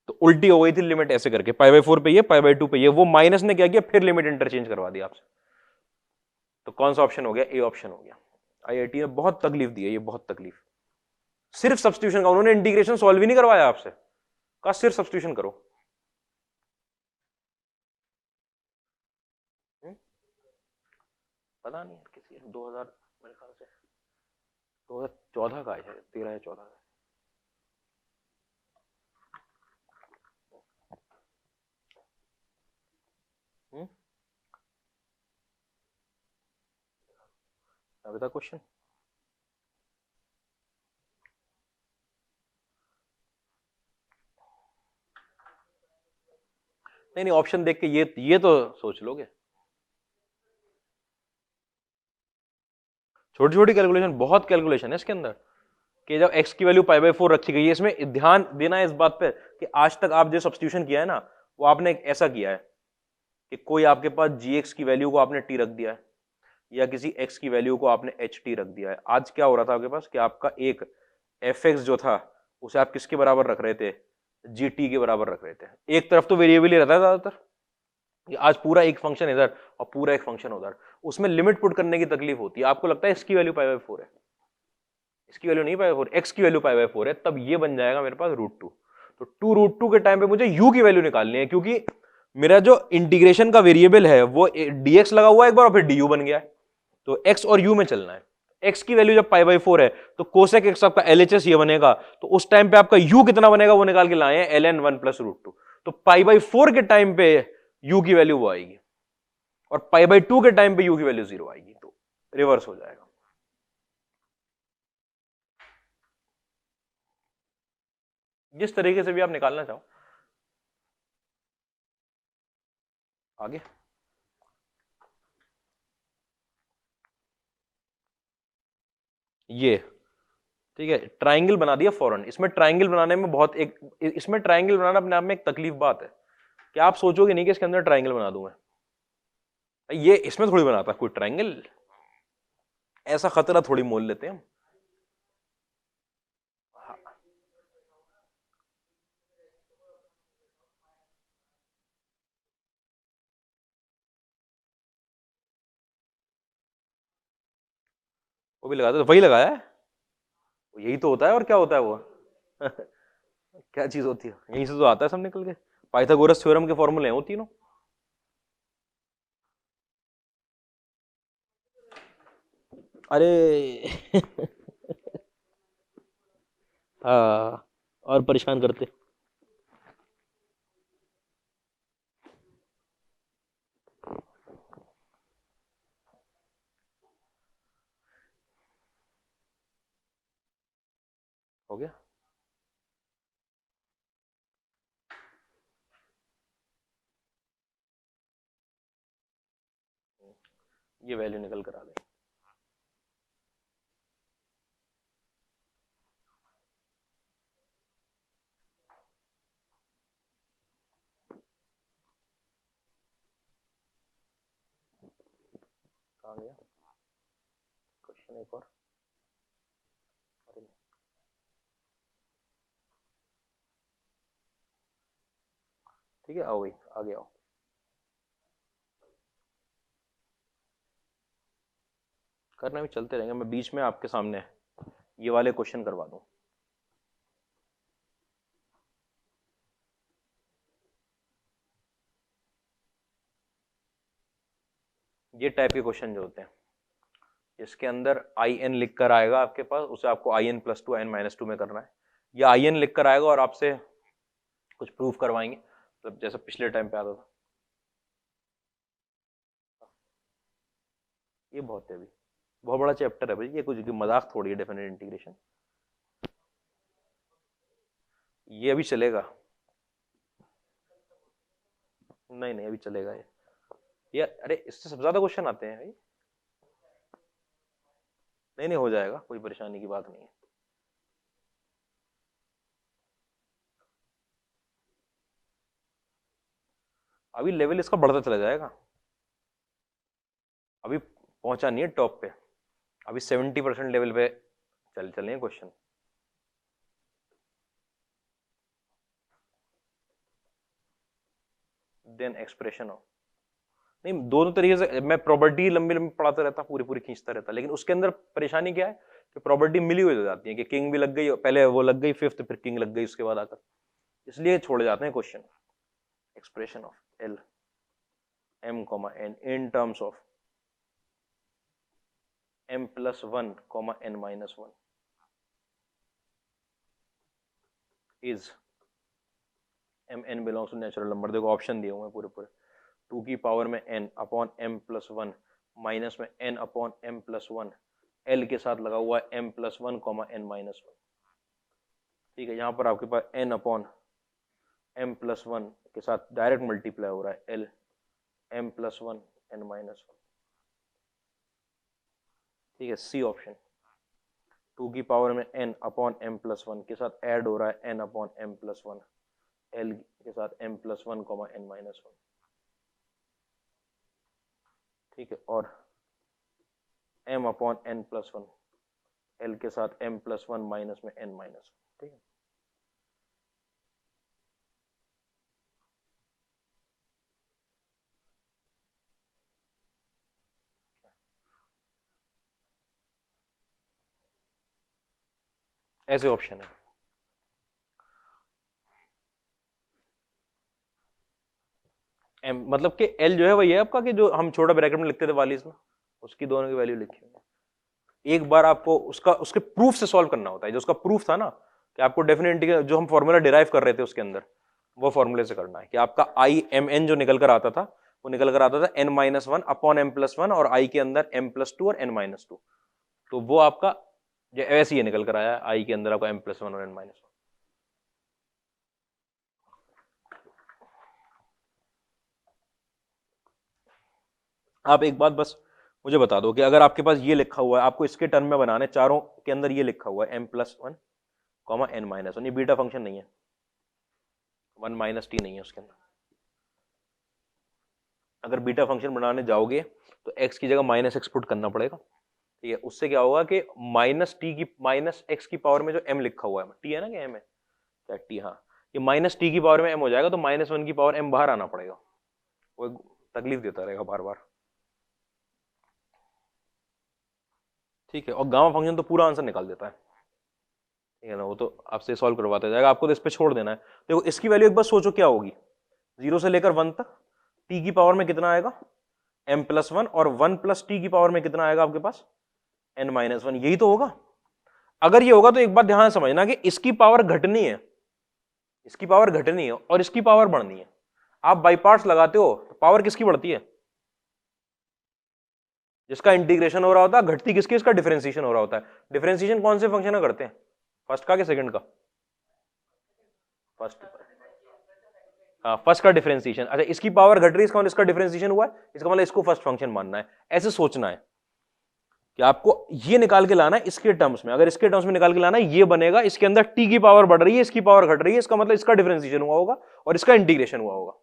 तो उल्टी हो गई थी लिमिट ऐसे करके, π/4 पे ये π/2 पे ये, वो माइनस ने क्या किया फिर लिमिट इंटरचेंज करवा दी आपसे, तो कौन सा ऑप्शन हो गया, ए ऑप्शन हो गया। आईआईटी ने बहुत तकलीफ दी है, ये बहुत तकलीफ। सिर्फ सब्स्टिट्यूशन का, उन्होंने इंटीग्रेशन सॉल्व ही नहीं करवाया आपसे, कहा सिर्फ सब्स्टिट्यूशन करो। पता नहीं किसी 2000 मेरे ख्याल से 2014 का है, 13 या 14 का। अभी तक क्वेश्चन नहीं, नहीं ऑप्शन देख के ये तो सोच लोगे। छोटी छोटी कैलकुलेशन, बहुत कैलकुलेशन है इसके अंदर, कि जब x की वैल्यू π/4 रखी गई है, इसमें ध्यान देना है इस बात पे कि आज तक आप जो सब्स्टिट्यूशन किया है ना, वो आपने ऐसा किया है कि कोई आपके पास gx की वैल्यू को आपने t रख दिया है, या किसी x की वैल्यू को आपने ht रख दिया है। आज क्या हो रहा था आपके पास कि आपका एक fx जो था उसे आप किसके बराबर रख रहे थे, gt के बराबर रख रहे थे। एक तरफ तो वेरिएबल ही रहता है ज्यादातर, आज पूरा एक फंक्शन इधर और पूरा एक फंक्शन उधर, उसमें लिमिट पुट करने की तकलीफ होती है। आपको लगता है इसकी वैल्यू π/4 है, इसकी वैल्यू नहीं π/4, x की वैल्यू π/4 है, तब ये बन जाएगा मेरे पास √2। तो 2√2 के टाइम पे मुझे u की वैल्यू निकालनी है, क्योंकि मेरा जो इंटीग्रेशन का वेरिएबल है वो dx लगा हुआ है एक बार और फिर du बन गया है, तो x और u में चलना है। x की वैल्यू जब π/4 है तो कोसेक x आपका LHS ये बनेगा, तो उस टाइम पे आपका u कितना बनेगा वो निकाल के लाए हैं, ln 1 + √2। तो π/4 के टाइम पे u की वैल्यू वो आएगी और π/2 के टाइम पे u की वैल्यू 0 आएगी, तो रिवर्स हो जाएगा। जिस तरीके से भी आप निकालना चाहो। आगे ये ठीक है, ट्राइंगल बना दिया फौरन। इसमें ट्राइंगल बनाने में बहुत इसमें ट्राइंगल बनाना अपने आप में एक तकलीफ बात है कि आप सोचोगे नहीं कि इसके अंदर ट्राइंगल बना दूं मैं, ये इसमें थोड़ी बनाता कोई ट्राइंगल, ऐसा खतरा थोड़ी मोल लेते हैं हम। वो भी लगाते, तो वही लगाया है, यही तो होता है, और क्या होता है वो क्या चीज होती है, यहीं से तो आता है सब निकल के, पाइथागोरस थ्योरम के फॉर्मूले हैं वो तीनों। अरे हाँ, और परेशान करते। हो गया, ये वैल्यू निकल कर आ गई। कहाँ गया क्वेश्चन, एक और, अरे नहीं। ठीक है, आओ भाई आगे आओ। करना भी चलते रहेंगे, मैं बीच में आपके सामने ये वाले क्वेश्चन करवा दूं। ये टाइप के क्वेश्चन जो होते हैं, इसके अंदर आई एन लिख कर आएगा आपके पास, उसे आपको in+2 n-2 में करना है, या आई एन लिख कर आएगा और आपसे कुछ प्रूफ करवाएंगे, मतलब जैसा पिछले टाइम पे आता था। ये बहुत है, अभी बहुत बड़ा चैप्टर है भाई, ये कुछ मजाक थोड़ी है डेफिनेट इंटीग्रेशन, ये अभी चलेगा। नहीं नहीं अभी चलेगा ये अरे इससे सबसे ज्यादा क्वेश्चन आते हैं भाई। नहीं नहीं हो जाएगा, कोई परेशानी की बात नहीं है। अभी लेवल इसका बढ़ता चला जाएगा, अभी पहुंचा नहीं है टॉप पे, अभी 70% लेवल पे चले क्वेश्चन। देन एक्सप्रेशन हो, नहीं, दोनों तरीके से मैं प्रॉपर्टी लंबी लंबी पढ़ाता रहता, पूरी पूरी खींचता रहता, लेकिन उसके अंदर परेशानी क्या है कि प्रॉपर्टी मिली हुई हो जाती है कि किंग भी लग गई, पहले वो लग गई फिफ्थ, फिर किंग लग गई उसके बाद आकर, इसलिए छोड़ जाते हैं question. Expression of l m comma n in terms of m plus 1 comma n minus 1 is m n belongs to natural number. देखो ऑप्शन दिए हुए हैं पूरे पूरे, 2 की पावर में n upon m plus 1 minus में n upon m plus 1, l के साथ लगा हुआ है m plus 1 comma n minus 1। ठीक है, यहाँ पर आपके पास n अपॉन m प्लस 1 के साथ डायरेक्ट मल्टीप्लाई हो रहा है l m plus 1 n minus 1। ठीक है, सी ऑप्शन, 2 की पावर में n अपॉन m प्लस 1 के साथ ऐड हो रहा है n upon m plus 1, l के साथ m plus 1 comma n minus 1। ठीक है, और m upon n plus 1, l के साथ m प्लस 1 माइनस में n माइनस 1। ठीक है, ऐसे ऑप्शन है। m मतलब कि l जो है वही है आपका कि जो हम छोटा ब्रैकेट में लिखते थे 42 में, उसकी दोनों की वैल्यू लिखी है। एक बार आपको उसके प्रूफ से सॉल्व करना होता है, जो उसका प्रूफ था ना कि आपको डेफिनेट इंटीग्रल जो हम फॉर्मूला डिराइव कर रहे थे उसके अंदर, वो फॉर्मूले से करना है कि आपका आई एम एन जो निकल कर आता था वो निकल कर आता था n minus 1 upon m plus 1 और i के अंदर m प्लस 2 और n माइनस 2। तो वो आपका ऐसे ही निकल कर आया, i के अंदर आपका m प्लस 1 और n माइनस 1। आप एक बात बस मुझे बता दो कि अगर आपके पास ये लिखा हुआ है, आपको इसके टर्म में बनाने, चारों के अंदर ये लिखा हुआ है m plus 1 comma n minus 1, ये बीटा फंक्शन नहीं है, 1 माइनस टी नहीं है उसके अंदर। अगर बीटा फंक्शन बनाने जाओगे तो x की जगह माइनस एक्स पुट करना पड़ेगा। ठीक है, उससे क्या होगा कि माइनस एक्स की पावर में जो m लिखा हुआ है, t है ना कि m है क्या, t, हाँ, ये माइनस टी की पावर में m हो जाएगा, तो माइनस 1 की पावर m बाहर आना पड़ेगा, वो तकलीफ देता रहेगा बार बार। ठीक है, और गामा फंक्शन तो पूरा आंसर निकाल देता है। ठीक है ना, वो तो आपसे सॉल्व करवाता जाएगा, आपको तो इस पे छोड़ देना है। देखो इसकी वैल्यू एक बार सोचो क्या होगी, 0 से लेकर 1 तक t की पावर में कितना आएगा m प्लस 1, और 1 प्लस टी की पावर में कितना आएगा आपके पास n माइनस 1, यही तो होगा। अगर ये होगा तो एक बात ध्यान समझना कि इसकी पावर घटनी है, इसकी पावर घटनी है और इसकी पावर बढ़नी है। आप बाई पार्ट्स लगाते हो तो पावर किसकी बढ़ती है, जिसका इंटीग्रेशन हो रहा होता है, घटती किसकी, इसका डिफरेंशिएशन हो रहा होता है। डिफरेंशिएशन कौन से फंक्शन में करते हैं, फर्स्ट का कि सेकंड का, फर्स्ट। हाँ, फर्स्ट का डिफरेंशिएशन। अच्छा, इसकी पावर घट रही है, इसका मतलब इसका डिफरेंशिएशन हुआ है, इसका मतलब इसको फर्स्ट फंक्शन मानना है। ऐसे सोचना है कि आपको ये निकाल के लाना है इसके टर्म्स में, अगर इसके टर्म्स में निकाल के लाना है, ये बनेगा, इसके अंदर टी की पावर बढ़ रही है, इसकी पावर घट रही है, इसका मतलब इसका डिफरेंशिएशन हुआ होगा और इसका इंटीग्रेशन हुआ होगा।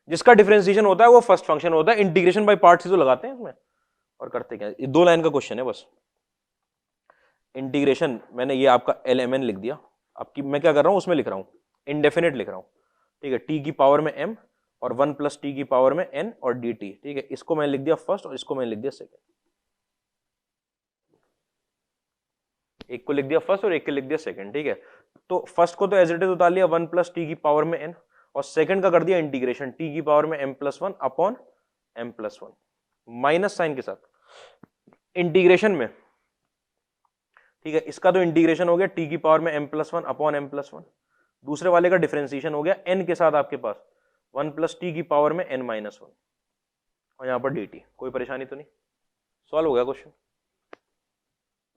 जिसका डिफरेंशिएशन होता है वो फर्स्ट फंक्शन होता है। इंटीग्रेशन बाय पार्ट्स ही तो लगाते हैं इसमें, और करते क्या, ये 2 लाइन का क्वेश्चन है बस। इंटीग्रेशन मैंने ये आपका LMN लिख दिया, आपकी मैं क्या कर रहा हूं उसमें लिख रहा हूं इंडेफिनेट लिख रहा हूं। ठीक है, टी की पावर में m और 1 प्लस टी की पावर में n और dt। ठीक है, इसको मैंने लिख दिया फर्स्ट और इसको मैंने लिख दिया सेकंड, एक को लिख दिया फर्स्ट और एक को लिख दिया सेकंड। ठीक है, तो फर्स्ट को तो एज इट इज उतार लिया 1 प्लस टी की पावर में n, और सेकंड का कर दिया इंटीग्रेशन टी की पावर में m plus 1 upon m plus 1 minus sine के साथ इंटीग्रेशन में। ठीक है, इसका तो इंटीग्रेशन हो गया टी की पावर में m plus 1 upon m plus 1, दूसरे वाले का डिफरेंशिएशन हो गया n के साथ आपके पास 1 प्लस टी की पावर में n माइनस 1, और यहां पर dt। कोई परेशानी तो नहीं, सॉल्व हो गया क्वेश्चन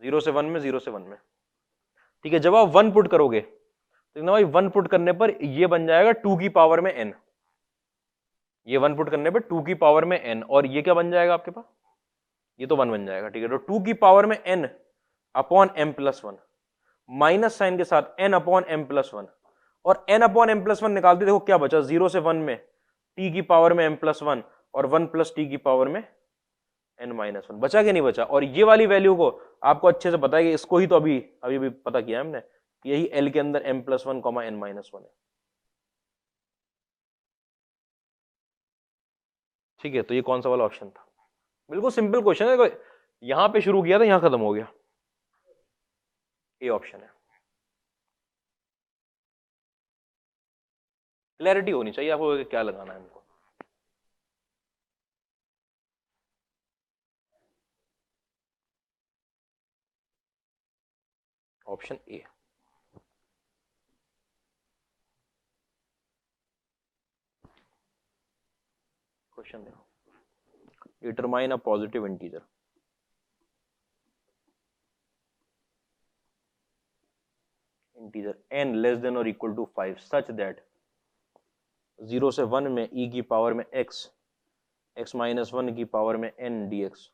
0 से 1 में, 0 से 1 में। ठीक है, जब आप 1 पुट करोगे तो भाई 1 पुट करने पर ये बन जाएगा 2 की पावर में n, ये 1 पुट करने पर 2 की पावर में n, और ये क्या बन जाएगा आपके पास, ये तो 1 बन जाएगा। ठीक है, तो 2 की पावर में n upon m plus 1 minus sine के साथ n अपॉन m प्लस 1, और n अपॉन m प्लस 1 निकालते देखो क्या बचा, 0 से 1 में t की पावर में m प्लस 1 और 1 प्लस टी की पावर में n माइनस 1, बचा कि नहीं बचा। और ये वाली वैल्यू को आपको अच्छे से पता है कि इसको ही तो अभी भी पता किया हमने, यही l के अंदर m plus 1 comma n minus 1 है। ठीक है, तो ये कौन सा वाला ऑप्शन था? बिल्कुल सिंपल क्वेश्चन है, यहां पे शुरू किया था यहां खत्म हो गया, ये ऑप्शन है। क्लैरिटी होनी चाहिए आपको कि क्या लगाना है इनको। Option A. क्वेश्चन देखो, determine a positive integer, integer n less than और इक्वल टू 5 सच दैट 0 से 1 में e की पावर में x, x माइनस 1 की पावर में n dx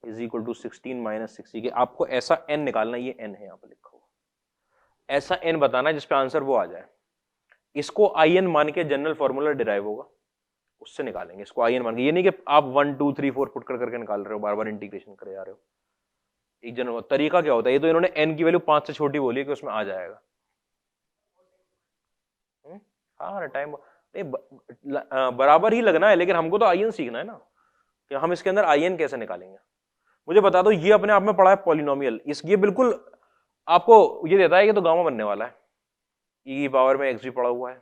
is equal to 16 minus 60 के। आपको ऐसा n निकालना, ये n है यहाँ पर लिखा हुआ, ऐसा n बताना जिसपे आंसर वो आ जाए। इसको in मान के जनरल फॉर्मूला डिराइव होगा, उससे निकालेंगे इसको in मान के। ये नहीं कि आप 1 2 3 4 पुट कर करके निकाल रहे हो, बार बार इंटीग्रेशन करे जा रहे हो। एक जनरल तरीका क्या होता है, ये तो इन्होंने n की वैल्यू 5 से छोटी बोली है कि उसमें आ जाएगा। हाँ टाइम बराबर ही लगना है, लेकिन हमको तो in सीखना है ना कि हम इसके अंदर in कैसे निकालेंगे। मुझे बता दो, ये अपने आप में पढ़ा है पॉलिनोमियल, इस ये बिल्कुल आपको ये देता है कि तो गामा बनने वाला है। e की पावर में x भी पड़ा हुआ है,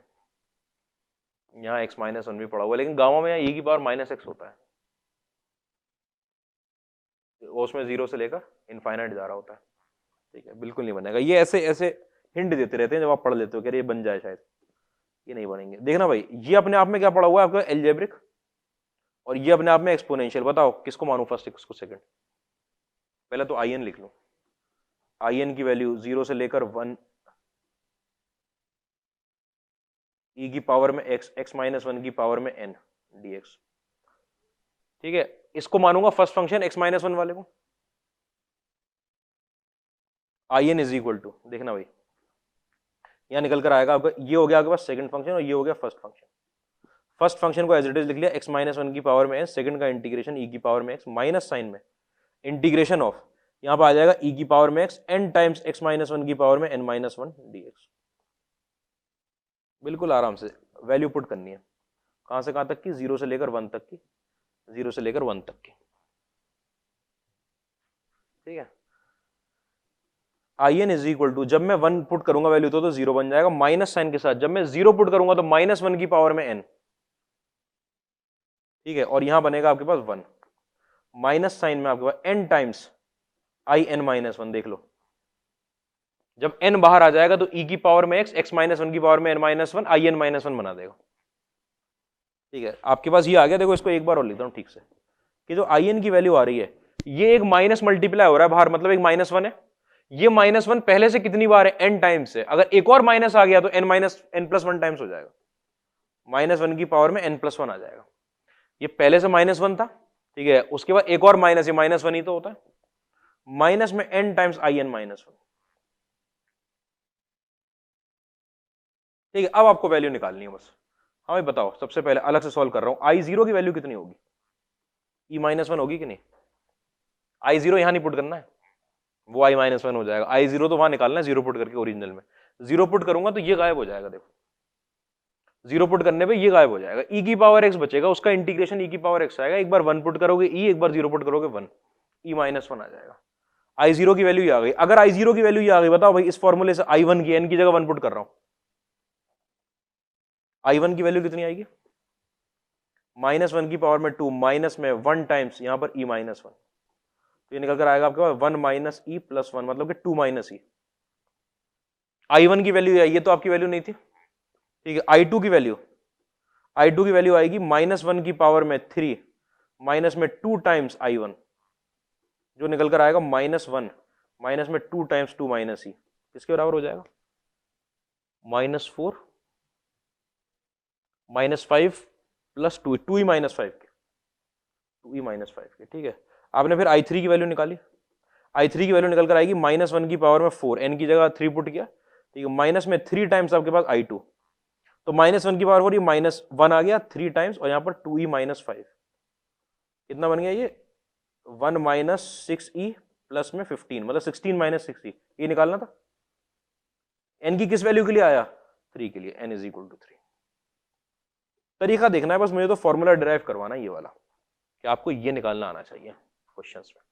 यहाँ x माइनस 1 भी पड़ा हुआ है, लेकिन गामा में यहाँ e की पावर माइनस x होता है, उसमें 0 से लेकर इनफाइनाइट जा रहा होता है। ठीक है, बिल्कुल नहीं बनेगा। ये ऐसे ऐसे हिंट देते रहते हैं जब आप पढ़ लेते हो कि ये बन जाए शायद, ये नहीं बनेंगे। देखना भाई, ये अपने आप में क्या पड़ा हुआ है आपका, एल्जेब्रिक, और ये अपने आप में एक्सपोनेंशियल। बताओ किसको मानूं फर्स्ट, किसको सेकंड? पहले तो in लिख लो, in की वैल्यू 0 से लेकर 1 e की पावर में x, x माइनस 1 की पावर में n dx। ठीक है, इसको मानूंगा फर्स्ट फंक्शन x माइनस 1 वाले को। in इज इक्वल टू, देखना भाई यहां निकल कर आएगा आपका, ये हो गया आपके पास सेकंड फंक्शन और ये हो गया फर्स्ट फंक्शन। फर्स्ट फंक्शन को एज इट इज लिख लिया x माइनस 1 की पावर में n, सेकंड का इंटीग्रेशन e की पावर में x माइनस साइन में इंटीग्रेशन ऑफ, यहां पर आ जाएगा e की पावर में x n times x minus 1 की पावर में n माइनस 1 dx। बिल्कुल आराम से वैल्यू पुट करनी है, कहां से कहां तक की, 0 से लेकर 1 तक की, 0 से लेकर 1 तक की। ठीक है, in इज इक्वल टू, जब मैं 1 पुट करूंगा वैल्यू तो 0 बन जाएगा माइनस साइन के साथ, जब मैं 0 पुट करूंगा तो माइनस 1 की पावर में n। ठीक है, और यहां बनेगा आपके पास 1, माइनस साइन में आपके पास n times i n minus 1। देख लो, जब n बाहर आ जाएगा तो e की पावर में x, x माइनस 1 की पावर में n minus 1, i n minus 1 बना देगा। ठीक है, आपके पास ये आ गया। देखो इसको एक बार और लिखता हूं ठीक से, कि जो i n की वैल्यू आ रही है, ये एक माइनस मल्टीप्लाई हो रहा है बाहर, मतलब एक माइनस 1 है। ये माइनस 1 पहले से कितनी बार है, n टाइम्स है। अगर एक और माइनस आ गया तो n minus n plus 1 times हो जाएगा, माइनस 1 की पावर में n प्लस 1 आ जाएगा। ये पहले से माइनस 1 था, ठीक है, उसके बाद एक और माइनस, ये माइनस 1 ही तो होता है, माइनस में n times i n minus 1। ठीक है, अब आपको वैल्यू निकालनी है बस। हाँ भाई बताओ, सबसे पहले अलग से सॉल्व कर रहा हूं, i0 की वैल्यू कितनी होगी, e माइनस 1 होगी कि नहीं? i0 यहां नहीं पुट करना है, वो i माइनस 1 हो जाएगा। i0 तो वहां निकालना है 0 पुट करके, ओरिजिनल में 0 पुट करूंगा तो ये गायब हो जाएगा। देखो 0 पुट करने पे ये गायब हो जाएगा, e की पावर x बचेगा, उसका इंटीग्रेशन e की पावर x आएगा। एक बार 1 पुट करोगे e, एक बार 0 पुट करोगे 1, e माइनस 1 आ जाएगा। i0 की वैल्यू आ गई। अगर i0 की वैल्यू आ गई, बताओ भाई, इस फॉर्मूले से i1 की n की जगह 1 पुट कर रहा हूं, i1 की वैल्यू कितनी आएगी, माइनस 1 की पावर में 2, माइनस में 1 टाइम्स यहां पर e माइनस 1, तो ये निकल कर आएगा आपके पास 1 माइनस e प्लस 1, मतलब कि 2 माइनस e। i1 की वैल्यू आई, ये तो आपकी वैल्यू नहीं थी। ठीक है, i2 की वैल्यू, i2 की वैल्यू आएगी माइनस 1 की पावर में 3, माइनस में 2 टाइम्स i1, जो निकल कर आएगा माइनस 1, माइनस में 2 टाइम्स 2 माइनस ई, किसके बराबर हो जाएगा, minus 4 minus 5 plus 2, 2 E minus 5 के, 2 ई माइनस 5 के। ठीक है, आपने फिर i3 की वैल्यू निकाली, i3 की वैल्यू निकल कर आएगी माइनस 1 की पावर में 4, n की जगह 3 पुट किया, ठीक है, माइनस में 3 टाइम्स आपके पास i2, तो माइनस 1 की पावर हो रही माइनस 1 आ गया 3 टाइम्स, और यहां पर 2e माइनस 5, कितना बन गया ये 1 माइनस 6e प्लस में 15, मतलब 16 माइनस 6e, ये निकालना था। n की किस वैल्यू के लिए आया, 3 के लिए n इज इक्वल टू 3। तरीका देखना है बस, मुझे तो फॉर्मूला डिराइव करवाना है ये वाला, कि आपको ये निकालना आना चाहिए क्वेश्चंस में।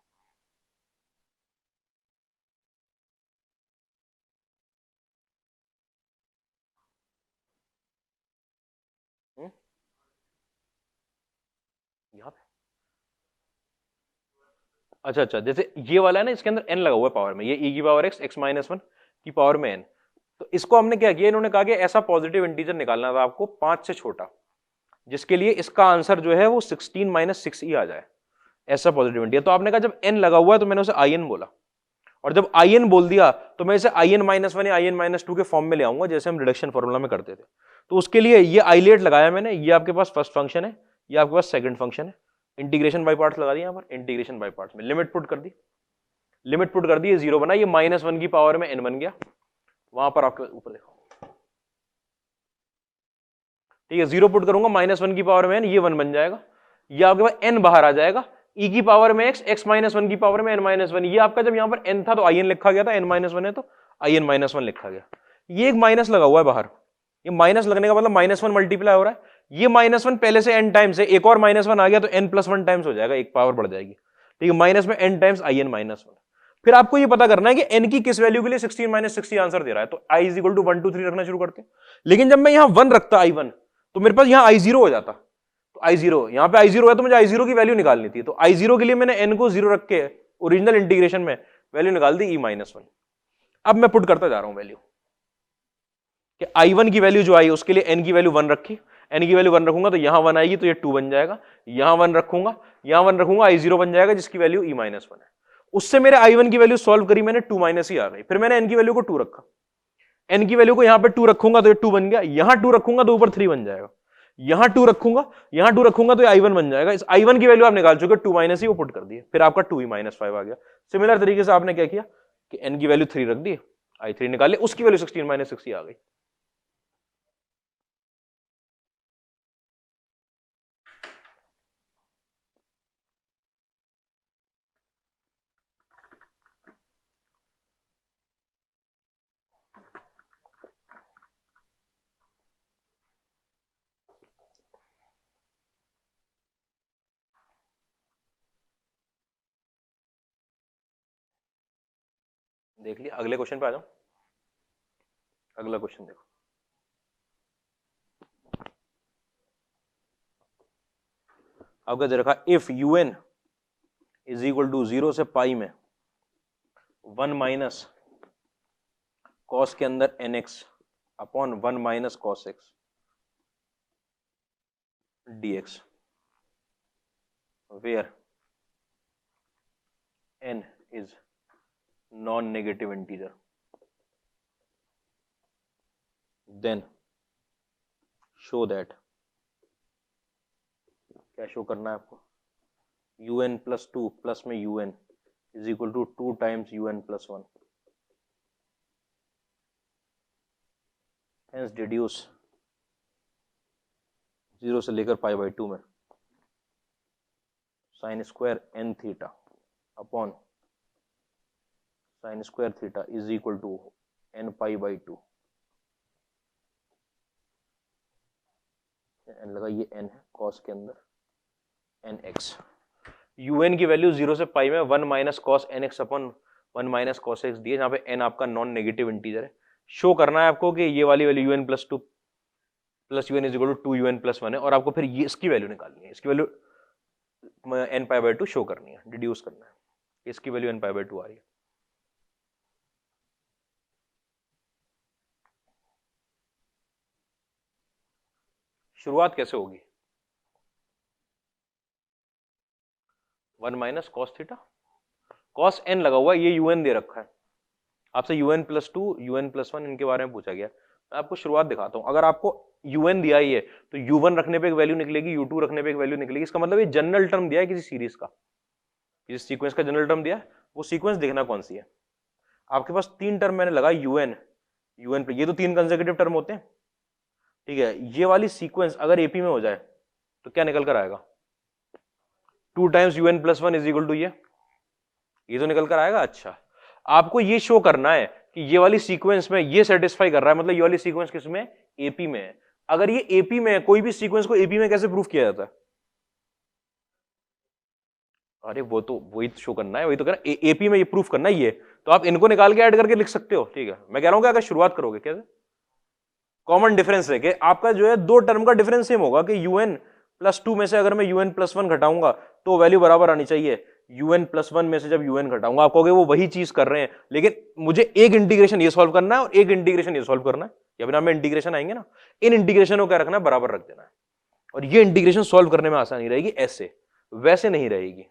यहाँ पे अच्छा अच्छा, जैसे ये वाला है ना, इसके अंदर n लगा हुआ है पावर में, ये e की पावर x, x माइनस 1 की पावर में n। तो इसको हमने क्या किया, इन्होंने कहा कि ऐसा पॉजिटिव इंटीजर निकालना था आपको 5 से छोटा, जिसके लिए इसका आंसर जो है वो 16 माइनस 6e आ जाए, ऐसा पॉजिटिव इंटीजर। तो आपने कहा जब n लगा हुआ है तो मैंने उसे in बोला, और जब in बोल दिया तो मैं इसे in माइनस 1 या in माइनस 2 के फॉर्म में ले आऊंगा, जैसे हम रिडक्शन फॉर्मूला में करते थे। तो उसके लिए ये आइलेट लगाया मैंने, ये आपके पास फर्स्ट फंक्शन है, ये आपके पास सेकंड फंक्शन है, इंटीग्रेशन बाय पार्ट्स लगा दिया यहाँ पर, इंटीग्रेशन बाय पार्ट्स में लिमिट पुट कर दी, लिमिट पुट कर दी, ये 0 बना, ये -1 की पावर में n बन गया, वहां पर आपके ऊपर देखो, ठीक है, 0 पुट करूंगा -1 की पावर में n, ये 1 बन जाएगा, ये आपके पास n बाहर आ जाएगा, e की पावर में x, x माइनस 1 की पावर में n माइनस 1, ये आपका जब यहाँ पर n था तो in लिखा गया था, n माइनस 1 है तो in माइनस 1 लिखा गया। ये एक माइनस लगा हुआ है बाहर, ये माइनस लगने का मतलब -1 मल्टीप्लाई हो रहा है, ये -1 पहले से n टाइम्स है, एक और -1 आ गया तो n प्लस 1 टाइम्स हो जाएगा, एक पावर बढ़ जाएगी, ठीक है, माइनस में n टाइम्स in माइनस 1। फिर आपको ये पता करना है कि n की किस वैल्यू के लिए 16 माइनस 60 आंसर दे रहा है, तो i इज इक्वल टू 1 2 3 रखना शुरू करते हैं। लेकिन जब मैं यहाँ 1 रखता i1 तो मेरे पास यहाँ i0 हो जाता, तो i0 यहाँ पे i0 है तो मुझे i0 की वैल्यू निकालनी थी, तो i0 के लिए मैंने n को 0 रख के ओरिजिनल इंटीग्रेशन में वैल्यू निकाल दी e माइनस 1। अब मैं पुट करता जा रहा हूं वैल्यू, कि i1 की वैल्यू जो आई उसके लिए n की वैल्यू 1 रखी, n की वैल्यू 1 रखूंगा तो यहां 1 आएगी तो ये 2 बन जाएगा, यहां 1 रखूंगा, यहां 1 रखूंगा, i0 बन जाएगा जिसकी वैल्यू e माइनस 1 है। उससे मेरे i1 की वैल्यू सॉल्व करी मैंने, 2 माइनस ही आ गई, फिर मैंने n की वैल्यू को 2 रखा, n की वैल्यू को यहां पे 2 रखूंगा तो ये 2 बन गया, यहां 2 रखूंगा तो ऊपर 3 बन जाएगा, यहां 2 रखूंगा, यहां 2 रखूंगा तो i1 बन जाएगा, इस i1 की वैल्यू आप निकाल चुके, 2 माइनस ही वो पुट कर दिए, फिर आपका 2e माइनस 5 आ गया। सिमिलर तरीके से आपने क्या किया कि n की वैल्यू 3 रख दी, i3 निकाले, उसकी वैल्यू 16 माइनस 60 आ गई। देख लिया, अगले क्वेश्चन पे आ जाओ। अगला क्वेश्चन देखो, आपका दे रखा if un is equal to 0 से पाई में 1 माइनस कॉस के अंदर nx upon 1 minus cos x dx, where n is non negative integer, then show that, क्या शो करना है आपको, un प्लस 2 प्लस में un is equal to 2 times un plus 1, hence deduce 0 से लेकर पाई बाई 2 में sine square n theta upon sine square theta is equal to n pi by 2, n लगा, ये n है कॉस के अंदर nx, un की वैल्यू 0 से पाई में 1 minus cos nx upon 1 minus cos x दिए, जहां पे n आपका नॉन नेगेटिव इंटीजर है। शो करना है आपको कि ये वाली value un plus 2 plus un is equal to 2 un plus 1 है, और आपको फिर ये इसकी वैल्यू निकालनी है, इसकी value n pi by 2 show करनी है, डिड्यूस करना है, इसकी वैल्यू n पाई बाई 2 आ रही है। शुरुआत कैसे होगी, 1 minus cos theta, cos n लगा हुआ है, ये un दे रखा है, आपसे un प्लस 2 un प्लस 1 इनके बारे में पूछा गया। मैं आपको शुरुआत दिखाता हूं, अगर आपको un दिया ही है तो u1 रखने पे एक वैल्यू निकलेगी, u2 रखने पे एक वैल्यू निकलेगी, इसका मतलब ये जनरल टर्म दिया है किसी सीरीज का, किसी सीक्वेंस का जनरल टर्म दिया है, वो सीक्वेंस देखना कौन सी है। आपके पास 3 टर्म मैंने लगा un पे, ये तो 3 कंसेक्यूटिव टर्म होते हैं, ठीक है, ये वाली सीक्वेंस अगर एपी में हो जाए तो क्या निकल कर आएगा, 2 times un plus 1 is equal to ये तो निकल कर आएगा। अच्छा, आपको ये शो करना है कि ये वाली सीक्वेंस में ये सेटिस्फाई कर रहा है, मतलब ये वाली सीक्वेंस किसमें, एपी में है। अगर ये एपी में है, कोई भी सीक्वेंस को एपी में कैसे प्रूफ किया जाता है? अरे वो तो वही शो करना है, वही तो करना है, एपी में ये प्रूफ करना है ये, तो आप इनको निकाल के ऐड करके लिख सकते हो। ठीक है, मैं कह रहा हूं कि अगर शुरुआत करोगे कैसे, कॉमन डिफरेंस है कि आपका जो है दो टर्म का डिफरेंस सेम होगा कि यूएन प्लस टू में से अगर मैं यूएन प्लस वन घटाऊंगा तो वैल्यू बराबर आनी चाहिए। यूएन प्लस वन में से जब यूएन घटाऊंगा, आप कहोगे वो वही चीज कर रहे हैं, लेकिन मुझे एक इंटीग्रेशन ये सॉल्व करना है और एक इंटीग्रेशन ये सॉल्व करना है, या बिना में इंटीग्रेशन आएंगे ना, इन इंटीग्रेशन को क्या रखना है, बराबर रख देना है, और ये इंटीग्रेशन सॉल्व करने में आसानी रहेगी, ऐसे वैसे नहीं रहेगी,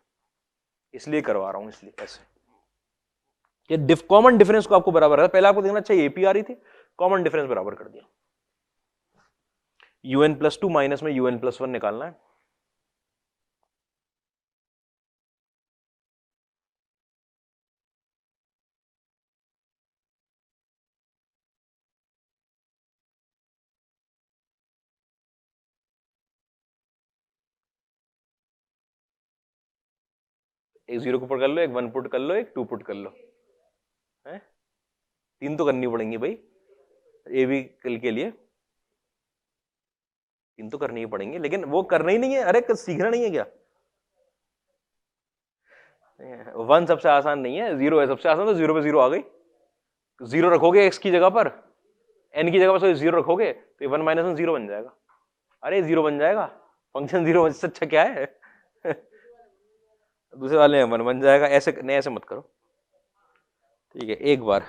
इसलिए करवा रहा हूं, इसलिए ऐसे ये कॉमन डिफरेंस को आपको बराबर है। पहले आपको देखना चाहिए एपी आ रही थी, कॉमन डिफरेंस बराबर कर दिया। यूएन प्लस टू माइनस में यूएन प्लस वन निकालना है। एक जीरो को पुट कर लो, एक वन पुट कर लो, एक टू पुट कर लो, है तीन तो करनी पड़ेंगी भाई, ए बी के लिए तीन तो करनी ही पड़ेंगी, लेकिन वो करना ही नहीं है, अरे सीखना नहीं है क्या? वन सबसे आसान नहीं है, जीरो है सबसे आसान, तो जीरो पे जीरो आ गई, जीरो रखोगे एक्स की जगह पर, एन की जगह पर जीरो रखोगे तो ये वन माइनस वन जीरो बन जाएगा। अरे जीरो बन जाएगा, फंक्शन जीरो से अच्छा क्या है? दूसरे वाले में वन बन जाएगा, ऐसे नहीं, ऐसे मत करो। ठीक है, एक बार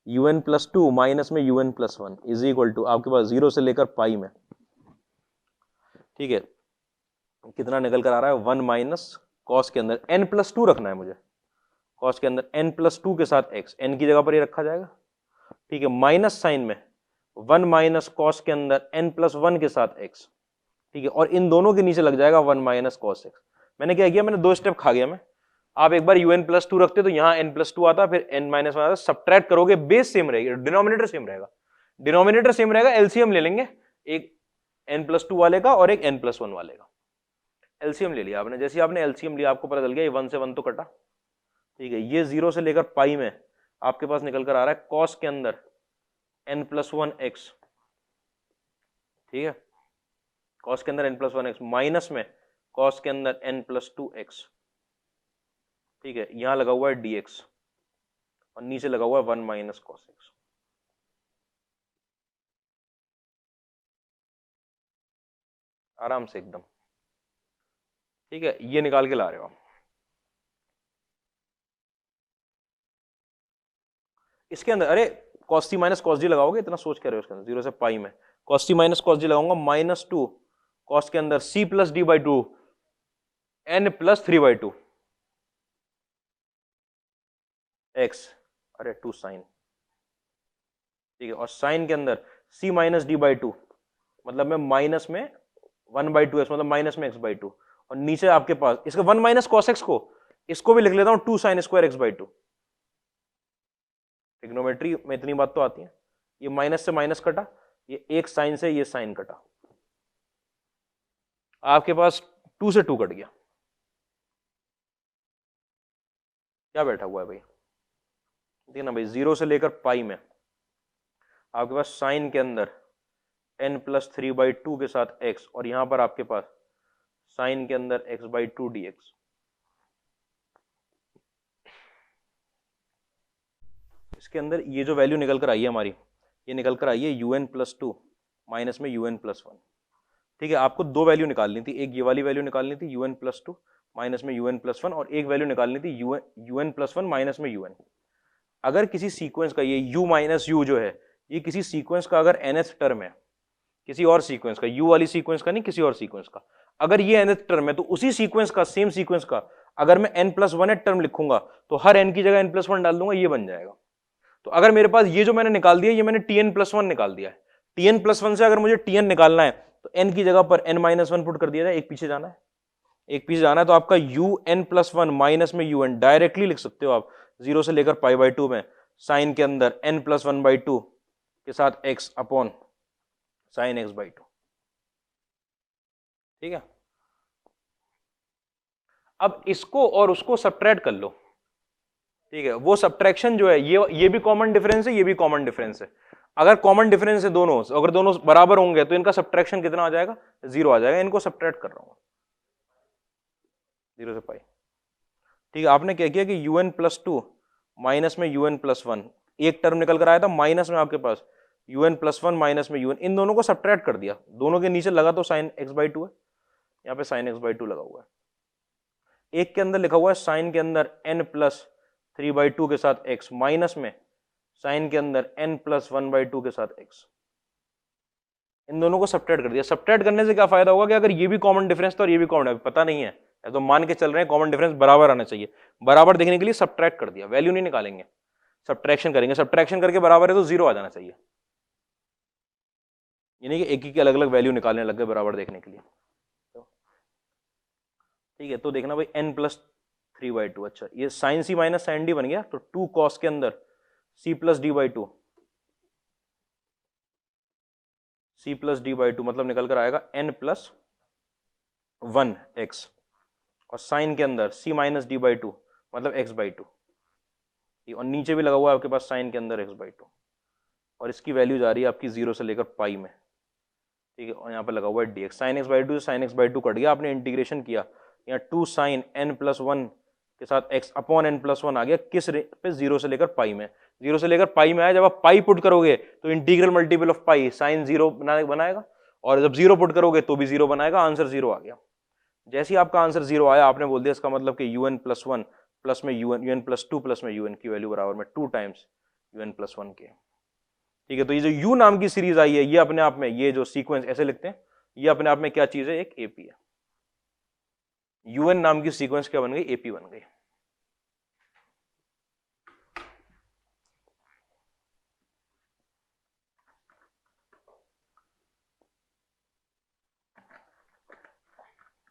un प्लस टू माइनस में un plus one is equal to आपके पास जीरो से लेकर पाई में, ठीक है, कितना निकल कर आ रहा है, वन माइनस कॉस के अंदर n प्लस टू रखना है मुझे, कॉस के अंदर n प्लस टू के साथ x, n की जगह पर ये रखा जाएगा। ठीक है, माइनस साइन में वन माइनस कॉस के अंदर n प्लस वन के साथ x। ठीक है, और इन दोनों के नीचे लग जाएगा वन माइनस कॉस एक्स। मैंने क्या किया, मैंने दो स्टेप खा गया मैं। आप एक बार un प्लस टू रखते तो यहाँ n प्लस टू आता, फिर n माइनस वन आता, सब्ट्रैक्ट करोगे, बेस सेम रहेगी, डिनोमिनेटर सेम रहेगा, डिनोमिनेटर सेम रहेगा, एलसीएम ले लेंगे, एक n प्लस टू वाले का और एक n प्लस वन वाले का, एलसीएम ले लिया आपने। जैसे आपने एलसीएम लिया आपको पता चल गया ये वन से वन तो कटा। ठीक है, ये जीरो से लेकर पाई में आपके पास निकल कर आ रहा है कॉस के अंदर n प्लस वन एक्स। ठीक है, कॉस के अंदर n plus one x minus में कॉस के अंदर n प्लस टू एक्स। ठीक है, यहां लगा हुआ है dx और नीचे लगा हुआ है वन माइनस कॉस एक्स। आराम से एकदम। ठीक है, ये निकाल के ला रहे हो आप। इसके अंदर अरे कॉस सी माइनस कॉस जी लगाओगे, इतना सोच कर रहे हो, इसके अंदर जीरो से पाई में cos c minus cos g लगाऊंगा, माइनस टू कॉस के अंदर c plus d by two n plus three by two x, अरे टू साइन। ठीक है, और साइन के अंदर c minus d by two, मतलब मैं माइनस में वन बाई टू एक्स, मतलब माइनस में एक्स बाई टू, और नीचे आपके पास इसका वन माइनस कॉस एक्स को, इसको भी लिख लेता हूं two sine square x by two. Trigonometry में इतनी बात तो आती है, ये माइनस से माइनस कटा, ये एक साइन से ये साइन कटा, आपके पास टू से टू कट गया, क्या बैठा हुआ है भाई? देखना भाई, जीरो से लेकर पाई में आपके पास साइन के अंदर n plus three by to के साथ x, और यहां पर आपके पास साइन के अंदर x by two D x. इसके अंदर ये जो वैल्यू निकल कर आई है हमारी, ये निकल कर आई है un प्लस टू माइनस में un प्लस वन। ठीक है, आपको दो वैल्यू निकालनी थी, एक ये वाली वैल्यू निकालनी थी un प्लस टू माइनस में un प्लस वन, और एक वैल्यू निकालनी थी un प्लस वन माइनस में un। अगर किसी सीक्वेंस का ये u माइनस u जो है, ये किसी सीक्वेंस का अगर nth टर्म है, किसी और सीक्वेंस का, u वाली सीक्वेंस का नहीं, किसी और सीक्वेंस का, अगर ये nth टर्म है, तो उसी सीक्वेंस का, सेम सीक्वेंस का अगर मैं n प्लस वन टर्म लिखूंगा तो हर n की जगह n प्लस वन डाल दूंगा, ये बन जाएगा। तो अगर मेरे पास ये जो मैंने निकाल दिया, ये मैंने tn प्लस वन निकाल दिया है, tn प्लस वन से अगर मुझे tn निकालना है तो n की जगह पर n माइनस वन पुट कर दिया जाए, एक पीछे जाना है, एक पीछे जाना है, तो आपका un प्लस वन माइनस में un डायरेक्टली लिख सकते हो आप, जीरो से लेकर पाई बाई टू में साइन के अंदर n plus one by to के साथ x upon sine x by to. ठीक है, अब इसको और उसको सब्ट्रैक्ट कर लो। ठीक है, वो सब्ट्रैक्शन जो है ये भी कॉमन डिफरेंस है, ये भी कॉमन डिफरेंस है। अगर कॉमन डिफरेंस है दोनों, अगर दोनों बराबर होंगे तो इनका सब्ट्रैक्शन कितना आ जाएगा, 0 आ जाएगा। इनको सब्ट्रैक्ट कर रहा हूं 0 से पाई। ठीक है, आपने क्या किया कि un+2 माइनस में un+1, एक टर्म निकल कर आया था माइनस में आपके पास un+1 माइनस में un, इन दोनों को सब्ट्रैक्ट कर दिया। दोनों के नीचे लगा तो sin x/2 है, यहाँ पे sin x/2 लगा हुआ है। एक के अंदर लिखा हुआ है साइन के अंदर n+3/2 के साथ x, माइनस में साइन के अंदर n+1/2 के साथ x। इन दोनों को सब्ट्रैक्ट कर दिया। सब्ट्रैक्ट करने से क्या फायदा होगा कि अगर ये भी कॉमन डिफरेंस था और ये भी कॉमन, पता नहीं है तो मान के चल रहे हैं कॉमन डिफरेंस बराबर आना चाहिए, बराबर देखने के लिए सब्ट्रैक्ट कर दिया, वैल्यू नहीं निकालेंगे, सब्ट्रैक्शन करेंगे। सब्ट्रैक्शन करके बराबर है तो 0 आ जाना चाहिए, यानी कि एक ही की अलग अलग वैल्यू निकालने लग गए बराबर देखने के लिए। ठीक है, तो देखना भाई n+3/2, अच्छा ये sign c minus sine D बन गया, तो 2 cos के अंदर c+d/2, c+d/2 मतलब निकल कर आएगा n+1x, और साइन के अंदर c-d/2 मतलब x/2, और नीचे भी लगा हुआ है आपके पास साइन के अंदर x/2, और इसकी वैल्यू जा रही है आपकी 0 से लेकर पाई में। ठीक है, और यहाँ पे लगा हुआ है dx, साइन x/2 से साइन x/2 कट गया, आपने इंटीग्रेशन किया, यहाँ 2 sin n+1 के साथ x अपॉन n+1 आ गया, किस पे 0 से लेकर पाई में, 0 से लेकर पाई में आया। जब आप पाई पुट करोगे तो integral multiple of pi sine 0 बनाएगा, और जब 0 पुट करोगे तो भी 0 बनाएगा, आंसर 0 आ गया। जैसे ही आपका आंसर 0 आया, आपने बोल दिया इसका मतलब कि un+1 प्लस में un+2 प्लस में un की वैल्यू बराबर में 2 टाइम्स un+1 के। ठीक है, तो ये जो u नाम की सीरीज आई है, ये अपने आप में, ये जो सीक्वेंस ऐसे लिखते हैं, ये अपने आप में क्या चीज है, एक एपी है। un नाम की सीक्वेंस क्या बन गई, एपी बन गई।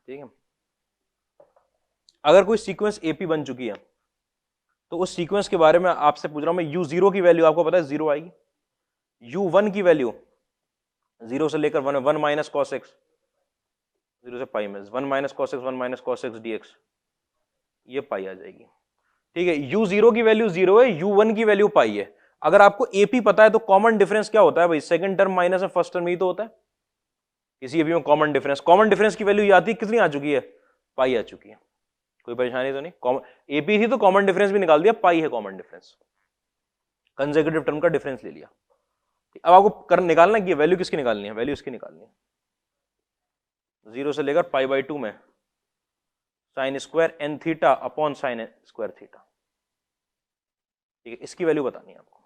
ठीक है, अगर कोई सीक्वेंस एपी बन चुकी है तो उस सीक्वेंस के बारे में आपसे पूछ रहा हूं मैं, u0 की वैल्यू आपको पता है 0 आएगी, u1 की वैल्यू 0 से लेकर 1 माइनस कॉस एक्स, 0 से पाई में 1 minus cos x 1 minus cos x dx, ये पाई आ जाएगी। ठीक है, u0 की वैल्यू 0 है, u1 की वैल्यू पाई है। अगर आपको एपी पता है तो कॉमन डिफरेंस क्या होता है भाई, सेकंड टर्म माइनस में फर्स्ट टर्म, ही तो होता है किसी एपी में कॉमन डिफरेंस। कॉमन डिफरेंस की वैल्यू आती है, कितनी आ चुकी है, पाई आ चुकी है। कोई परेशानी तो नहीं, एपी थी तो कॉमन डिफरेंस भी निकाल दिया, पाई है कॉमन डिफरेंस, कंसेक्यूटिव टर्म का डिफरेंस ले लिया। अब आपको निकालना की वैल्यू किसकी निकालनी है, वैल्यू इसकी निकालनी है, 0 से लेकर पाई/2 में sine square n theta upon sine square theta. ठीक है, इसकी वैल्यू बतानी है आपको।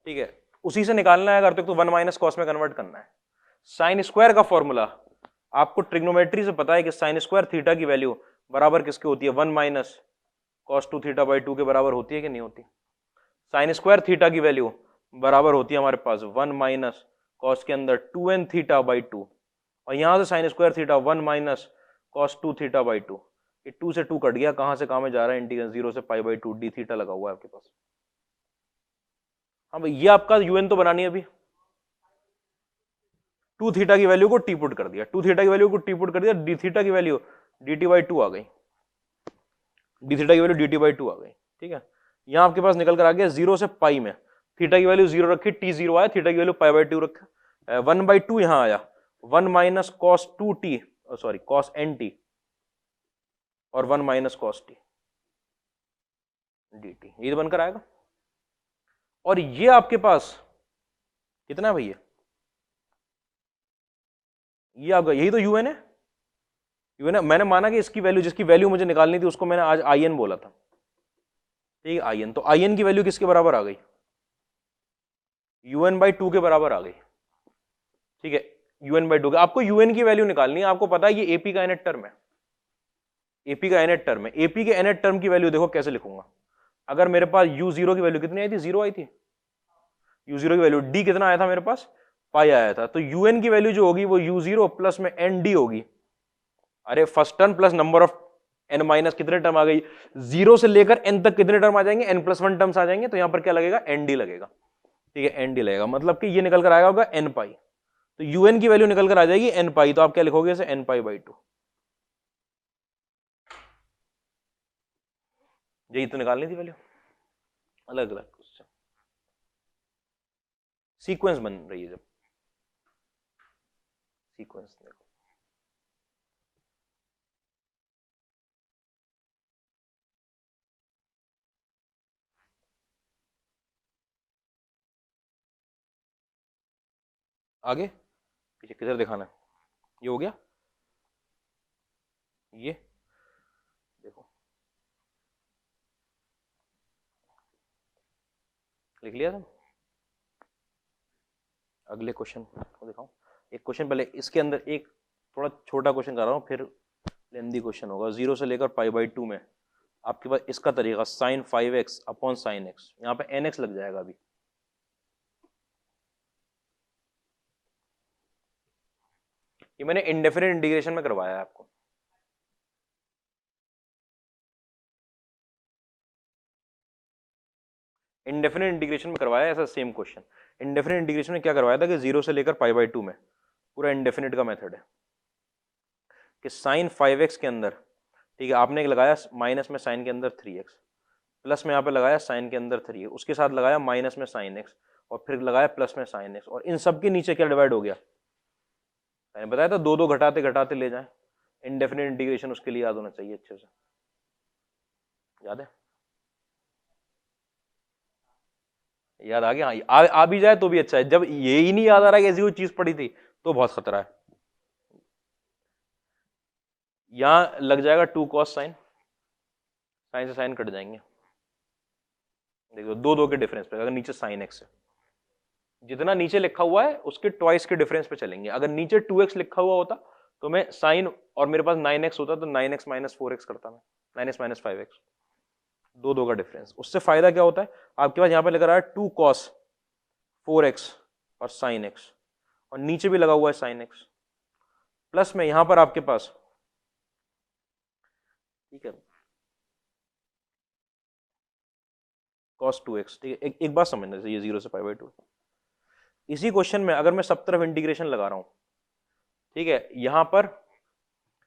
ठीक है, उसी से निकालना है, अगर तो 1 माइनस कॉस में कन्वर्ट करना है। साइन स्क्वायर का फॉर्मूला आपको ट्रिग्नोमेट्री से पता है कि साइन स्क्वायर थीटा की वैल्यू बराबर किसके होती है, 1 माइनस कॉस 2 थीटा/2 के बराबर होती है कि नहीं होती। साइन स्क्वायर थीटा की वैल्यू बराबर होती है हमारे पास 1 माइनस कॉस के अंदर 2n थीटा/2, और यहां से sign square theta 1 minus cos 2 थीटा/2, ये 2 से 2 कट गया, कहां से कहां में जा रहा है, इंटीग्रल 0 से पाई/2 डी थीटा लगा हुआ है आपके पास। हाँ भाई, ये आपका un तो बनानी है अभी, 2 थीटा की वैल्यू को टी पुट कर दिया, 2 थीटा की वैल्यू को टी पुट कर दिया, डी थीटा की वैल्यू dt/2 आ गई, डी थीटा की वैल्यू dt/2 आ गई। ठीक है, यहां आपके पास निकल कर आ गया 0 से पाई में, थीटा की वैल्यू 0 रखी, टी 0 आया, थीटा की वैल्यू पाई/2 रखा, 1/2 यहां आया, 1 minus cos 2t, sorry cos nt, और 1 माइनस कॉस टी dt, ये तो बनकर आएगा। और ये आपके पास कितना है भैया, ये आपका यही तो un है, un है। मैंने माना कि इसकी वैल्यू, जिसकी वैल्यू मुझे निकालनी थी उसको मैंने आज in बोला था। ठीक है, in, तो in की वैल्यू किसके बराबर आ गई, un/2 के बराबर आ गई। ठीक है, un/2 के, आपको un की वैल्यू निकालनी है, आपको पता है ये एपी का nth टर्म है, एपी का nth टर्म है। एपी के nth टर्म की वैल्यू देखो कैसे लिखूंगा, अगर मेरे पास u0 की वैल्यू कितनी आई थी, 0 आई थी, u0 की वैल्यू d कितना आया था मेरे पास, पाई आया था, तो un की वैल्यू जो होगी वो u0 प्लस में nd होगी। अरे first term plus number of n minus कितने टर्म आ गई, 0 से लेकर n तक कितने टर्म आ जाएंगे, n+1 टर्म्स आ जाएंगे, तो यहां पर क्या लगेगा, nd लगेगा। ठीक है, nd लगेगा, मतलब कि ये निकल कर आएगा होगा n पाई, तो un की वैल्यू निकल कर आ जाएगी n पाई, तो आप क्या लिखोगे इसे, n पाई/2। यही तो निकालनी थी वैल्यू, अलग अलग क्वेश्चन, सीक्वेंस बन रही है जब, सीक्वेंस देखो। आगे पीछे किधर दिखाना है, ये हो गया, ये देखो लिख लिया तुम। अगले क्वेश्चन को दिखाऊं, एक क्वेश्चन पहले इसके अंदर एक थोड़ा छोटा क्वेश्चन कर रहा हूँ, फिर लेंदी क्वेश्चन होगा। 0 से लेकर π/2 में आपके पास इसका तरीका sin 5x upon sin x, यहाँ पे nx लग जाएगा अभी। ये मैंने इंडेफिनिट इंटीग्रेशन में करवाया है आपको। इंडेफिनिट इंटीग्रेशन में करवाया ऐसा सेम क्वेश्चन। इंडेफिनिट इंटीग्रेशन में क्या करवाया था कि 0 से लेकर π/2 में, पूरा इंडेफिनिट का मेथड है कि sin 5x के अंदर, ठीक है, आपने लगाया माइनस में साइन के अंदर 3x, प्लस में यहाँ पे लगाया साइन के अंदर 3, उसके साथ लगाया माइनस में साइन x, और फिर लगाया प्लस में साइन x, और इन सब के नीचे क्या डिवाइड हो गया, मैंने बताया था दो दो घटाते घटाते ले जाएं। इंडेफिनिट इंटीग्रेशन उसके लिए याद होना चाहिए अच्छे से, याद है, याद आ गया। हाँ, आ भी जाए तो भी अच्छा है, जब ये ही नहीं याद आ रहा है कि ऐसी कोई चीज पड़ी थी तो बहुत खतरा है। यहां लग जाएगा 2 cos साइन, साइन से साइन कट जाएंगे, देखो दो दो के डिफरेंस पे, अगर नीचे साइन एक्स है, जितना नीचे लिखा हुआ है उसके ट्वाइस के डिफरेंस पे चलेंगे। अगर नीचे 2x लिखा हुआ होता तो मैं साइन, और मेरे पास 9x होता तो 9x माइनस 4x करता मैं, 9x माइनस 5x, दो दो का डिफरेंस। उससे फायदा क्या होता है, आपके पास यहां पे लगा रहा है 2 cos 4x और साइन x, और नीचे भी लगा हुआ है साइन x, प्लस में यहां पर आपके पास, ठीक है, cos 2x, ठीक है। एक बात समझना, ये 0 से π/2, इसी क्वेश्चन में अगर मैं सब तरफ इंटीग्रेशन लगा रहा हूं, ठीक है, यहां पर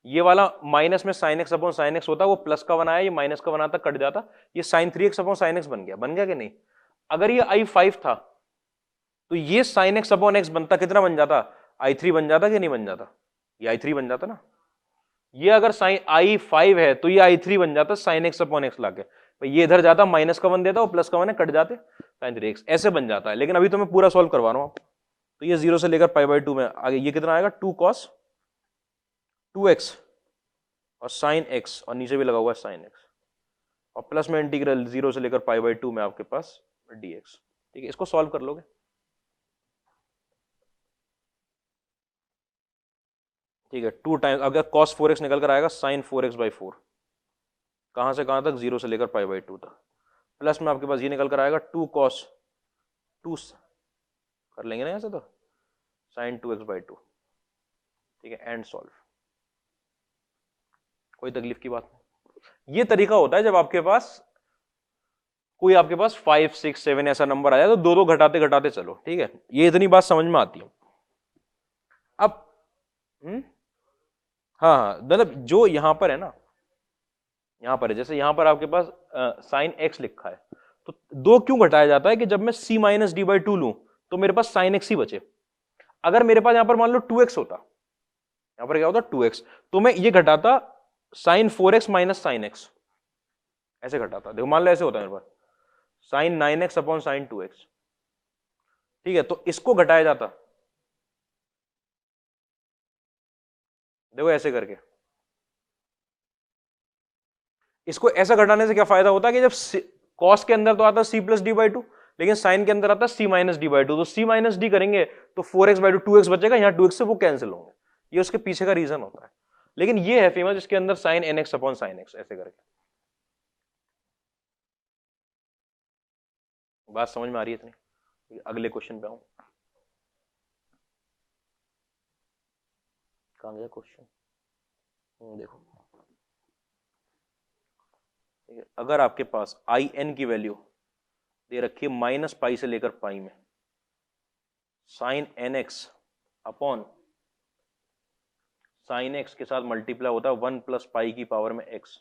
ये वाला माइनस में sine x upon sine x होता, वो प्लस का बनाया, ये माइनस का बनाता, कट जाता, ये sign 3x upon sine x बन गया, बन गया कि नहीं। अगर ये i5 था तो ये साइन एक्स अपॉन एक्स बनता, कितना बन जाता, i3 बन जाता कि नहीं बन जाता, ये i3 बन जाता ना। ये अगर साइन i5 है तो ये i3 बन जाता साइन एक्स अपॉन एक्स लाके, ये इधर जाता माइनस का बन देता, वो प्लस का बने, कट जाते, साइन 3x ऐसे बन जाता है। लेकिन अभी तो मैं पूरा सॉल्व करवा रहा हूं, तो ये 0 से लेकर π/2 में आगे ये कितना आएगा, 2 cos 2x और साइन x, और नीचे भी लगा हुआ है साइन x, और प्लस में इंटीग्रल 0 से लेकर π/2 में आपके पास dx, ठीक है। इसको सॉल्व कर लोगे, ठीक है। 2 टाइम अगर cos 4x निकल कर आएगा साइन 4x/4, कहां से कहां तक, 0 से लेकर π/2 तक, प्लस में आपके पास ये निकल कर आएगा 2 cos 2, कर लेंगे ना ऐसे, तो साइन 2x/2, ठीक है, एंड सॉल्व, कोई तकलीफ की बात नहीं। ये तरीका होता है जब आपके पास कोई, आपके पास 5 6 7 ऐसा नंबर आया तो दो दो घटाते घटाते चलो, ठीक है, ये इतनी बात समझ में आती है। अब हाँ हाँ, मतलब जो यहां पर है ना, यहां पर है, जैसे यहां पर आपके पास साइन x लिखा है, तो दो क्यों घटाया जाता है कि जब मैं c माइनस d/2 लूं तो मेरे पास साइन x ही बचे। अगर मेरे पास यहां पर मान लो 2x होता, यहां पर क्या होता 2x, तो मैं ये घटाता sign 4x minus sign x, ऐसे घटाता, देखो मान लो ऐसे होता है मेरे पास sign 9x upon sine 2x, ठीक है, तो इसको घटाया जाता, देखो ऐसे करके, इसको ऐसा घटाने से क्या फायदा होता है कि जब कॉस के अंदर तो आता c प्लस d/2, लेकिन साइन के अंदर आता c माइनस d/2, तो c माइनस डी करेंगे तो 4x/2 2x बचेगा, यहां 2x से वो कैंसिल होंगे, ये उसके पीछे का रीजन होता है। लेकिन ये है फेमस, इसके अंदर sine nx upon sine x, ऐसे करके। बात समझ में आ रही है इतनी, अगले क्वेश्चन पे आऊं, कहां गया क्वेश्चन, देखो, ठीक है, अगर आपके पास आई एन की वैल्यू दे रखी है माइनस पाई से लेकर पाई में, sine n x upon sine x के साथ मल्टीप्लाई होता है 1 प्लस पाई की पावर में एक्स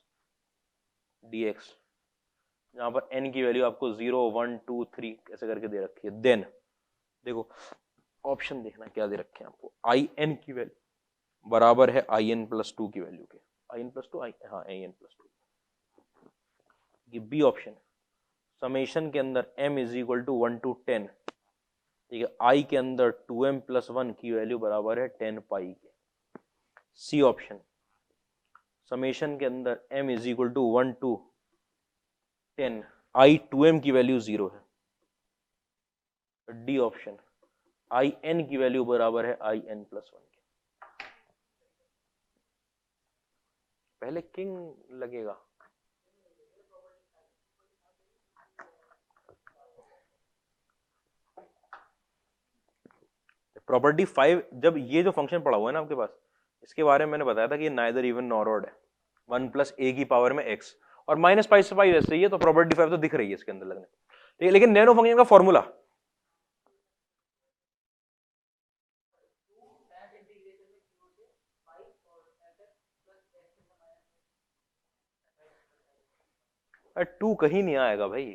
डी एक्स, यहाँ पर n की वैल्यू आपको 0 1 2 3 ऐसे करके दे रखी है। देन देखो ऑप्शन देखना क्या दे रखे हैं आपको, आई एन की वैल्यू बराबर है आई एन प्लस टू की वैल्यू के, आई एन प्लस टू, हाँ आई एन प्लस टू। ये बी ऑप्शन, समेशन के अंदर m is equal to 1 to 10, ठीक है, आई के अंदर 2m प्लस 1 की वैल्यू बराबर है 10 पाई के। सी ऑप्शन, समेशन के अंदर m is equal to 1 to 10, I 2m की वैल्यू 0 है। डी ऑप्शन, आई एन की वैल्यू बराबर है आई एन प्लस 1 के। पहले किंग लगेगा, प्रॉपर्टी 5, जब ये जो फंक्शन पढ़ा हुआ है ना आपके पास, इसके बारे में मैंने बताया था कि ये नाइदर इवन नॉर ऑड है, 1 प्लस ए की पावर में x और माइनस पाई से पाई ऐसे ही है, तो प्रॉपर्टी 5 तो दिख रही है इसके अंदर लगने, ठीक है। लेकिन नैनो फंक्शन का फॉर्मूला, टू कहीं नहीं आएगा भाई,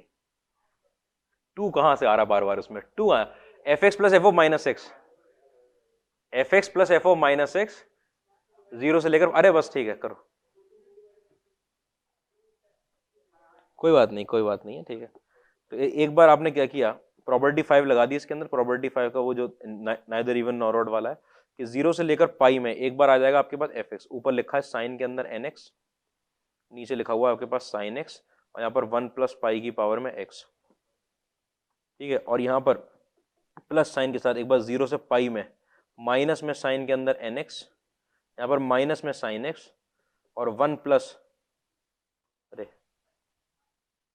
टू कहां से आ रहा बार बार, उसमें टू आया, f x plus f o minus x, F x plus f o minus x, zero से लेकर, अरे बस ठीक है करो, कोई बात नहीं, कोई बात नहीं है, ठीक है। तो एक बार आपने क्या किया, प्रॉपर्टी 5 लगा दी इसके अंदर, प्रॉपर्टी 5 का वो जो नाइदर इवन नॉर ऑड वाला है कि जीरो से लेकर पाई में एक बार आ जाएगा आपके पास एफ एक्स, ऊपर लिखा है साइन के अंदर एन एक्स, नीचे लिखा हुआ है आपके पास साइन एक्स, और यहाँ पर 1 प्लस पाई की पावर में एक्स, ठीक है। और यहाँ पर प्लस साइन के साथ एक बार जीरो से पाई में, माइनस में साइन के अंदर एन एक्स, यहाँ पर माइनस में साइन एक्स, और 1 प्लस, अरे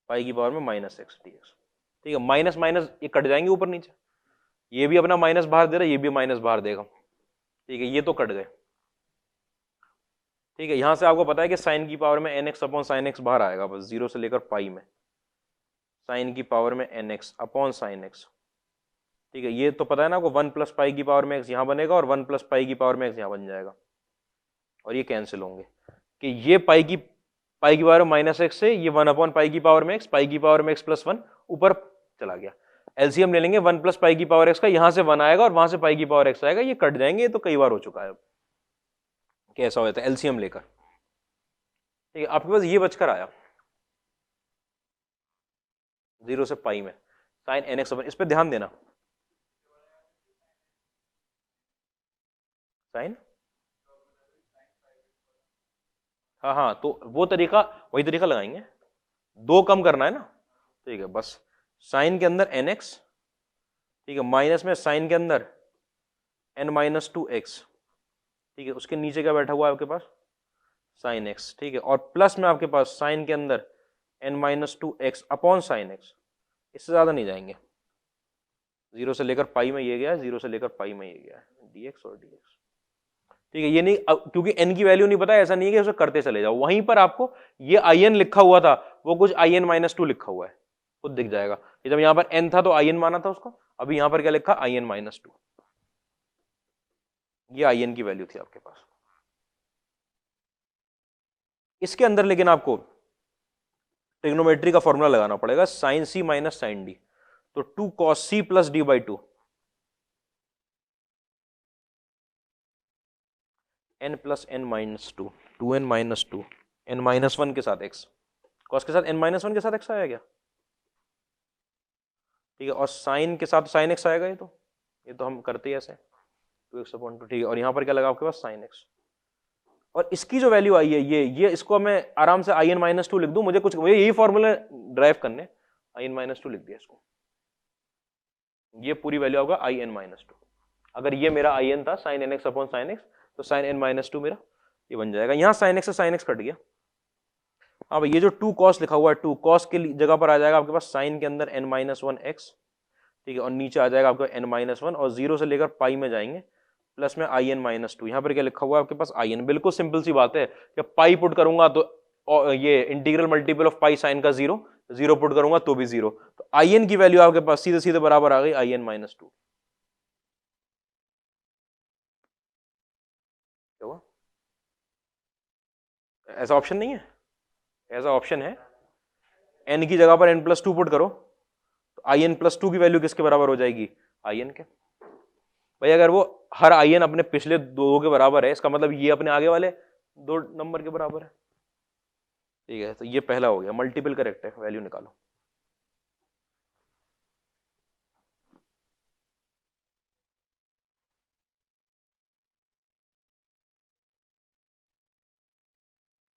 पाई की पावर में माइनस एक्स डी एक्स, ठीक है। माइनस माइनस ये कट जाएंगे ऊपर नीचे, ये भी अपना माइनस बाहर दे रहा है, ये भी माइनस बाहर देगा, ठीक है, ये तो कट गए, ठीक है। यहां से आपको पता है कि साइन की पावर में n x upon sine x बाहर आएगा, बस जीरो से लेकर पाई में साइन की पावर में n x upon sine x, ठीक है। ये तो पता है ना आपको, 1 प्लस पाई की पावर में एक्स यहां बनेगा और 1 प्लस पाई की पावर में एक्स यहां बन जाएगा, और ये कैंसिल होंगे कि ये पाई की पावर माइनस एक्स से ये 1 अपॉन पाई की पावर में एक्स, पाई की पावर में एक्स प्लस 1 ऊपर चला गया, एलसीएम ले लेंगे 1 प्लस पाई की पावर एक्स का, यहां से 1 आएगा और वहां से पाई की पावर एक्स आएगा, ये कट जाएंगे, ये तो कई बार हो चुका है अब, कैसा हो जाता है एलसीएम लेकर, ठीक है। आपके पास ये बचकर आया जीरो से पाई में साइन एन एक्स, इस पर ध्यान देना, साइन, हाँ हाँ, तो वो तरीका, वही तरीका लगाएंगे, दो कम करना है ना, ठीक है। बस साइन के अंदर एन एक्स, ठीक है, माइनस में साइन के अंदर एन माइनस टू एक्स, ठीक है, उसके नीचे क्या बैठा हुआ है आपके पास साइन एक्स, ठीक है, और प्लस में आपके पास साइन के अंदर n minus two x upon sine x, इससे ज्यादा नहीं जाएंगे, जीरो से लेकर पाई में ये गया, जीरो से लेकर पाई में ये गया, dx और dx, ठीक है। ये नहीं, क्योंकि n की वैल्यू नहीं पता, ऐसा नहीं है कि उसे करते चले जाओ, वहीं पर आपको ये in लिखा हुआ था, वो कुछ in माइनस टू लिखा हुआ है, खुद दिख जाएगा, ये जब यहाँ पर n था तो in माना था उसको, अभी यहाँ पर क्या लिखा in माइनस टू, ये in की वैल्यू थी आपके पास। इसके अंदर लेकिन आपको ट्रिग्नोमेट्री का फॉर्मूला लगाना पड़ेगा, sine c minus sine d, तो 2 cos c plus d by two, n plus n minus two, 2n minus two, n minus one के साथ x, cos के साथ n माइनस वन के साथ x आया क्या, ठीक है, और साइन के साथ साइन x आएगा, ये तो हम करते ही ऐसे 2x अपॉन टू, ठीक है। और यहाँ पर क्या लगा आपके पास साइन x, और इसकी जो वैल्यू आई है ये इसको मैं आराम से आई एन माइनस टू लिख दूं, मुझे यही फॉर्मूले ड्राइव करने, आई एन माइनस टू लिख दिया इसको, ये पूरी वैल्यू होगा आई एन माइनस टू, अगर ये मेरा आई एन था sine n x upon sine x, तो साइन एन माइनस टू मेरा ये बन जाएगा, यहाँ साइन एक्स से साइन एक्स कट गया, अब ये जो 2 cos लिखा हुआ है, 2 cos के जगह पर आ जाएगा आपके पास साइन के अंदर n माइनस वन एक्स, ठीक है, और नीचे आ जाएगा आपका n माइनस वन, और जीरो से लेकर पाई में जाएंगे, प्लस में आई एन माइनस टू, यहाँ पर क्या लिखा हुआ है आपके पास आई एन, बिल्कुल सिंपल सी बात है, कि पाई पुट करूंगा तो ये integral multiple of pi sine का जीरो, जीरो पुट करूंगा तो भी जीरो, तो आई एन की वैल्यू आपके पास सीधे सीधे बराबर आ गई आई एन माइनस टू, क्या हुआ, ऐसा ऑप्शन नहीं है, ऐसा ऑप्शन है एन की जगह पर n+2 पुट करो तो in+2 की वैल्यू किसके बराबर हो जाएगी, in के। भाई अगर वो हर in अपने पिछले दो के बराबर है, इसका मतलब ये अपने आगे वाले दो नंबर के बराबर है। ठीक है, तो ये पहला हो गया, मल्टीपल करेक्ट है, वैल्यू निकालो।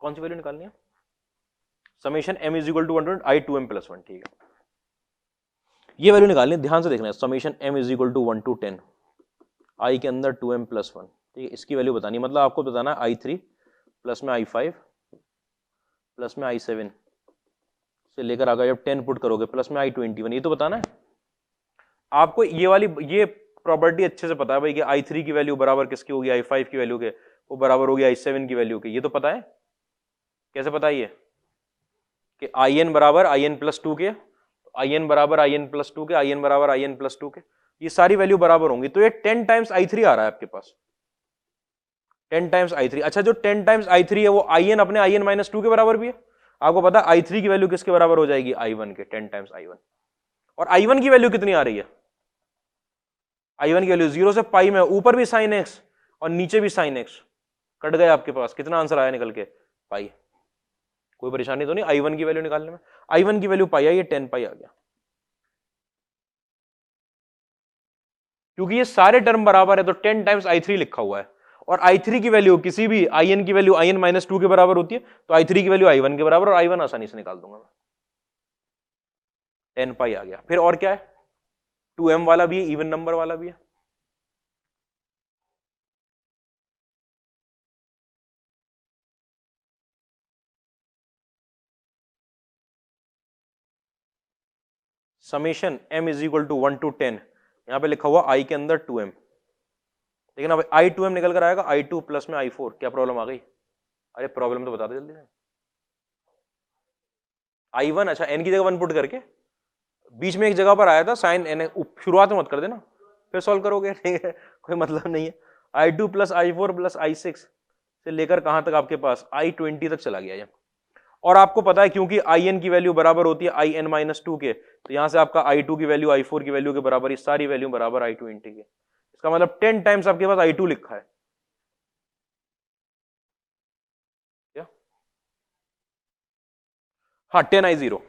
कौन सी वैल्यू निकालनी है, summation m is equal to 1 I 2m+1। ठीक है, ये वैल्यू निकालनी है, ध्यान से देखना है। Summation m is equal to 1 to 10 I के अंदर 2m+1। ठीक है, इसकी वैल्यू बतानी, मतलब आपको बताना है i3 प्लस में i5 प्लस में i7 से लेकर आगे जब 10 पुट करोगे प्लस में i21, ये तो बताना है आपको। ये वाली ये प्रॉपर्टी अच्छे से पता है भाई कि i3 की वैल्यू बराबर किसकी होगी, i5 की वैल्यू के, वो बराबर होगी i7 की वैल्यू के। ये तो पता है, कैसे पता है ये कि in बराबर in+2 के, in बराबर in+2 के, in बराबर in+2 के, ये सारी वैल्यू बराबर होंगी। तो ये 10 टाइम्स i3 आ रहा है आपके पास, 10 टाइम्स i3। अच्छा, जो 10 टाइम्स i3 है वो in अपने in-2 के बराबर भी है। आपको पता है i3 की वैल्यू किसके बराबर हो जाएगी, i1 के, 10 टाइम्स i1। और i1 की वैल्यू कितनी आ रही है, i1 की वैल्यू 0 से पाई में, ऊपर भी sin x और नीचे भी sin x, कट गए आपके पास, कितना आंसर आया निकल के, पाई। कोई परेशानी तो नहीं i1 की वैल्यू निकालने में, i1 की वैल्यू पाई आई, ये 10 पाई आ गया, क्योंकि ये सारे टर्म बराबर है तो 10 टाइम्स i3 लिखा हुआ है। और i3 की वैल्यू किसी भी in की वैल्यू in-2 के बराबर होती है, तो i3 की वैल्यू i1 के बराबर, और i1 आसानी से निकाल दूंगा मैं, 10 पाई आ गया। फिर और क्या है, 2m वाला भी है, इवन नंबर वाला भी है। Summation m is equal to 1 to 10, यहां पे लिखा हुआ i के अंदर 2m, लेकिन अब i2m निकल कर आएगा, i2 प्लस में i4। क्या प्रॉब्लम आ गई, अरे प्रॉब्लम तो बता दे जल्दी से। i1, अच्छा n की जगह 1 पुट करके, बीच में एक जगह पर आया था साइन n, शुरुआत में मत कर देना, फिर सॉल्व करोगे, ठीक है, कोई मतलब नहीं है। i2 plus i4 plus i6 से लेकर कहां तक आपके पास i20 तक चला गया ये। और आपको पता है क्योंकि in की वैल्यू बराबर होती है in-2 के, तो यहां से आपका i2 की वैल्यू i4 की वैल्यू के बराबर, ये सारी वैल्यू बराबर i20 के। इसका मतलब 10 टाइम्स आपके पास i2 लिखा है, क्या, हाँ 10i0,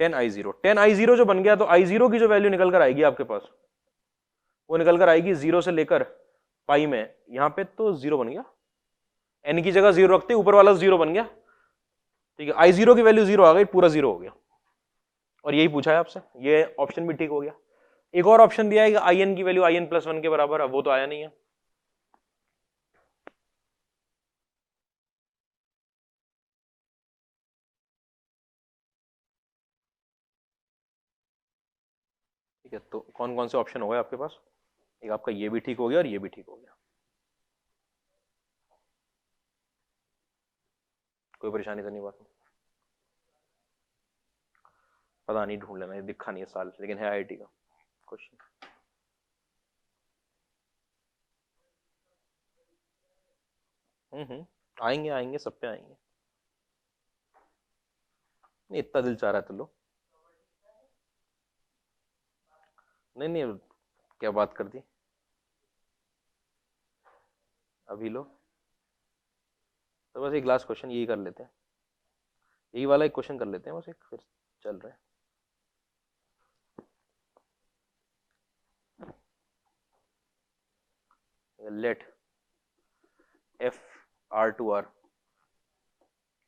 10i0, 10i0 जो बन गया, तो i0 की जो वैल्यू निकल कर आएगी आपके पास, वो निकल कर आएगी 0 से लेकर पाई में, यहां पे तो 0 बन गया, n की जगह 0 रखते ऊपर वाला 0 बन गया। ठीक है, i0 की वैल्यू 0 आ गई, पूरा 0 हो गया, और यही पूछा है आपसे, ये ऑप्शन भी ठीक हो गया। एक और ऑप्शन दिया है कि in की वैल्यू in+1 के बराबर है, वो तो आया नहीं है। ठीक है, तो कौन कौन से ऑप्शन हो गए आपके पास, एक आपका ये भी ठीक हो गया और ये भी ठीक हो गया, कोई परेशानी तो नहीं बात, पता नहीं, ढूंढ लेना, ये दिखा नहीं है साल, लेकिन है आईआईटी का क्वेश्चन। आएंगे आएंगे, सब पे आएंगे, नहीं इतना दिल चाह रहा है तो लो, नहीं नहीं, क्या बात कर दी, अभी लो, तो बस एक लास्ट क्वेश्चन यही कर लेते हैं, यही वाला एक क्वेश्चन कर लेते हैं बस एक, फिर चल रहे हैं। Let f r to r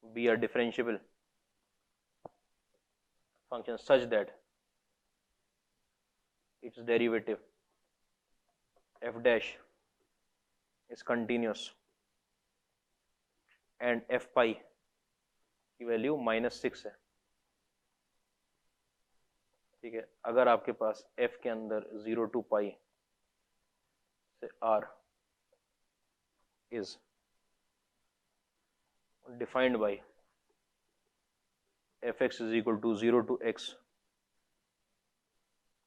be a differentiable function such that its derivative f dash is continuous and f pi की वैल्यू -6 है। ठीक है, अगर आपके पास f के अंदर 0 to पाई से r is defined by fx is equal to 0 to x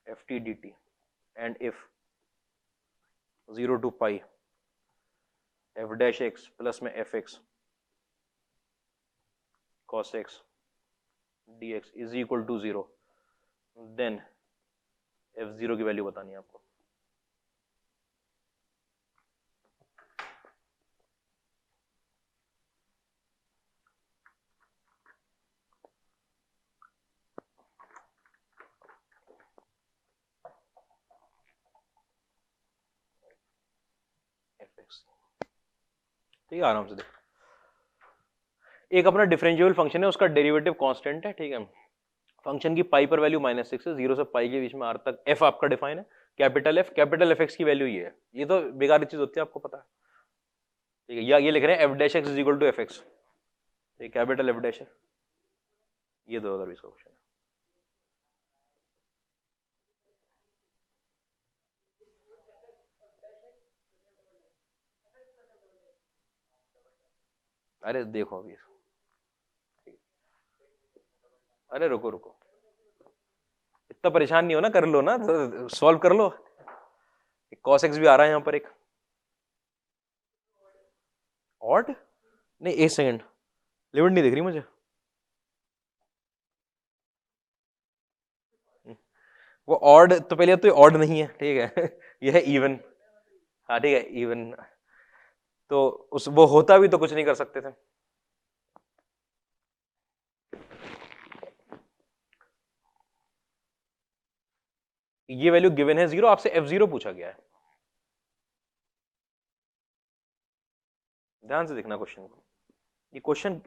ft dt and if 0 to pi f dash x plus में fx cos x dx is equal to 0, then f0 की value बतानी है आपको। fx, ठीक है, आराम से देखो। एक अपना डिफरेंशिएबल फंक्शन है, उसका डेरिवेटिव कांस्टेंट है, ठीक है। फंक्शन की पाई पर वैल्यू -6 है, 0 से पाई के बीच में आर तक। एफ आपका डिफाइन है, कैपिटल एफ एक्स की वैल्यू ये है। ये तो बेकार चीज होती है, आपको पता है, ठीक है। या ये लिख रहे हैं f dash x is equal to f x, ये कैपिटल एफ डैश है। ये 2020 का क्वेश्चन है। अरे देखो अभी, अरे रुको रुको, इतना परेशान नहीं हो ना, कर लो ना, सॉल्व कर लो। cos x भी आ रहा है यहाँ पर एक ऑड, नहीं एक सेकंड, लिमिट नहीं दिख रही मुझे। वो ऑड तो पहले तो ऑड नहीं है, ठीक है। ये है इवन, हाँ ठीक है इवन, तो उस वो होता भी तो कुछ नहीं कर सकते थे। ये वैल्यू गिवन है 0, आपसे f0 पूछा गया है। ध्यान से देखना क्वेश्चन को, ये क्वेश्चन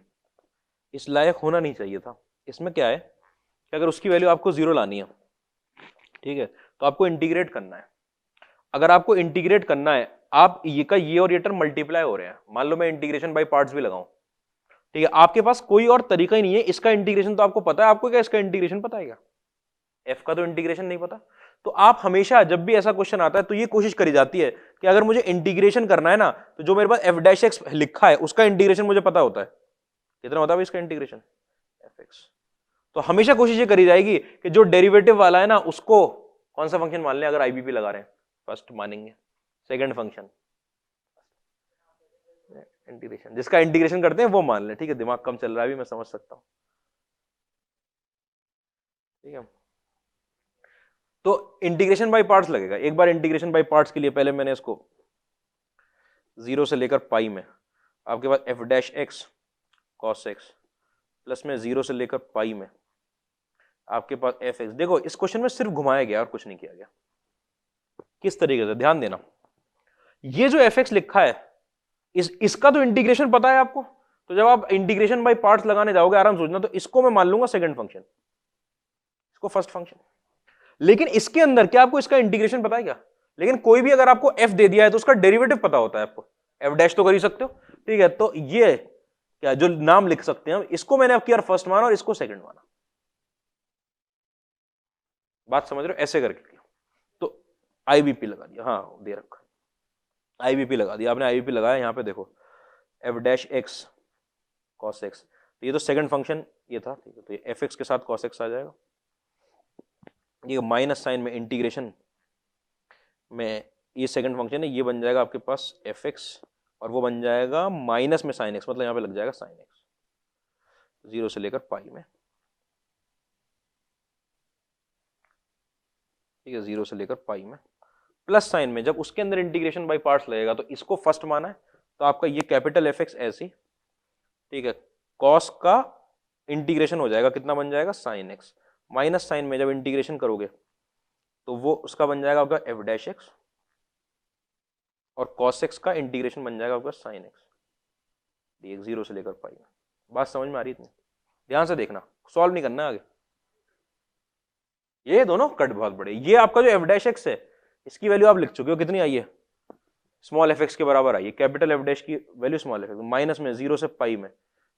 इस लायक होना नहीं चाहिए था। इसमें क्या है कि अगर उसकी वैल्यू आपको 0 लानी है, ठीक है, तो आपको इंटीग्रेट करना है। अगर आपको इंटीग्रेट करना है, आप ये का ये और ये टर्म मल्टीप्लाई हो रहे हैं, मान लो मैं इंटीग्रेशन बाय पार्ट्स भी लगाऊं, ठीक है, आपके पास कोई और तरीका ही नहीं है। इसका इंटीग्रेशन तो आपको पता है, आपको क्या इसका इंटीग्रेशन पता है क्या? एफ का तो इंटीग्रेशन नहीं पता। तो आप हमेशा जब भी ऐसा क्वेश्चन आता है तो ये कोशिश करी जाती है कि अगर मुझे इंटीग्रेशन करना है ना, तो जो मेरे पास एफ डैश एक्स लिखा है उसका इंटीग्रेशन मुझे पता होता है। कितना होता है इसका इंटीग्रेशन? F x. तो हमेशा कोशिश ये करी जाएगी कि जो डेरिवेटिव वाला है ना, उसको कौन सा फंक्शन मान लें। अगर आईबीपी लगा रहे हैं, फर्स्ट मानेंगे, सेकंड फंक्शन इंटीग्रेशन, जिसका इंटीग्रेशन करते हैं वो मान ले, ठीक है। दिमाग कम चल रहा है अभी, मैं समझ सकता हूं, ठीक है। तो इंटीग्रेशन बाय पार्ट्स लगेगा। एक बार इंटीग्रेशन बाय पार्ट्स के लिए पहले मैंने इसको 0 से लेकर पाई में, आपके पास F dash X cos X plus में 0 से लेकर पाई में आपके पास एफ एक्स। देखो इस क्वेश्चन में सिर्फ घुमाया गया और कुछ नहीं किया गया। किस तरीके से, ध्यान देना, ये जो एफ एक्स लिखा है इसका तो इंटीग्रेशन पता है आपको। तो जब आप इंटीग्रेशन बाय पार्ट्स लगाने जाओगे, आराम सोचना, तो इसको मैं मान लूंगा सेकंड फंक्शन, इसको फर्स्ट फंक्शन। लेकिन इसके अंदर क्या आपको इसका इंटीग्रेशन पता है क्या? लेकिन कोई भी अगर आपको एफ दे दिया है तो उसका डेरिवेटिव पता होता है आपको। एफ डैश तो कर ही सकते हो, ठीक है। तो ये क्या जो नाम लिख सकते हैं, इसको मैंने आपकी यार फर्स्ट माना और इसको सेकंड माना। बात समझ रहे हो? ऐसे करके तो आईबीपी लगा दिया, हाँ दे रखा, आईबीपी लगा दिया आपने। आईबीपी लगाया, यहाँ पे देखो F dash X cos x, तो ये तो सेकंड फंक्शन ये था, ठीक है। तो ये एफ एक्स के साथ कॉस एक्स आ जाएगा, ये माइनस साइन में इंटीग्रेशन में ये सेकंड फंक्शन है, ये बन जाएगा आपके पास एफ एक्स, और वो बन जाएगा माइनस में साइन एक्स, मतलब यहाँ पे लग जाएगा साइन एक्स 0 से लेकर पाई में, ठीक है, 0 से लेकर पाई में। प्लस साइन में जब उसके अंदर इंटीग्रेशन बाय पार्ट्स लगेगा, तो इसको फर्स्ट माना है, तो आपका ये कैपिटल एफ एक्स ऐसी, ठीक है, कॉस का इंटीग्रेशन हो जाएगा, कितना बन जाएगा साइन एक्स, माइनस साइन में जब इंटीग्रेशन करोगे तो वो उसका बन जाएगा आपका एफ डैश एक्स, और कॉस एक्स का इंटीग्रेशन बन जाएगा आपका साइन एक्स dx 0 से लेकर पाई में। बात समझ में आ रही है? इतनी ध्यान से देखना, सॉल्व नहीं करना आगे। ये दोनों कट बहुत बड़े, ये आपका जो एफ डैश एक्स है इसकी वैल्यू आप लिख चुके हो, कितनी आई है? स्मॉल एफ एक्स के बराबर आई है। कैपिटल एफ डैश की value small F x, minus में 0 से पाई में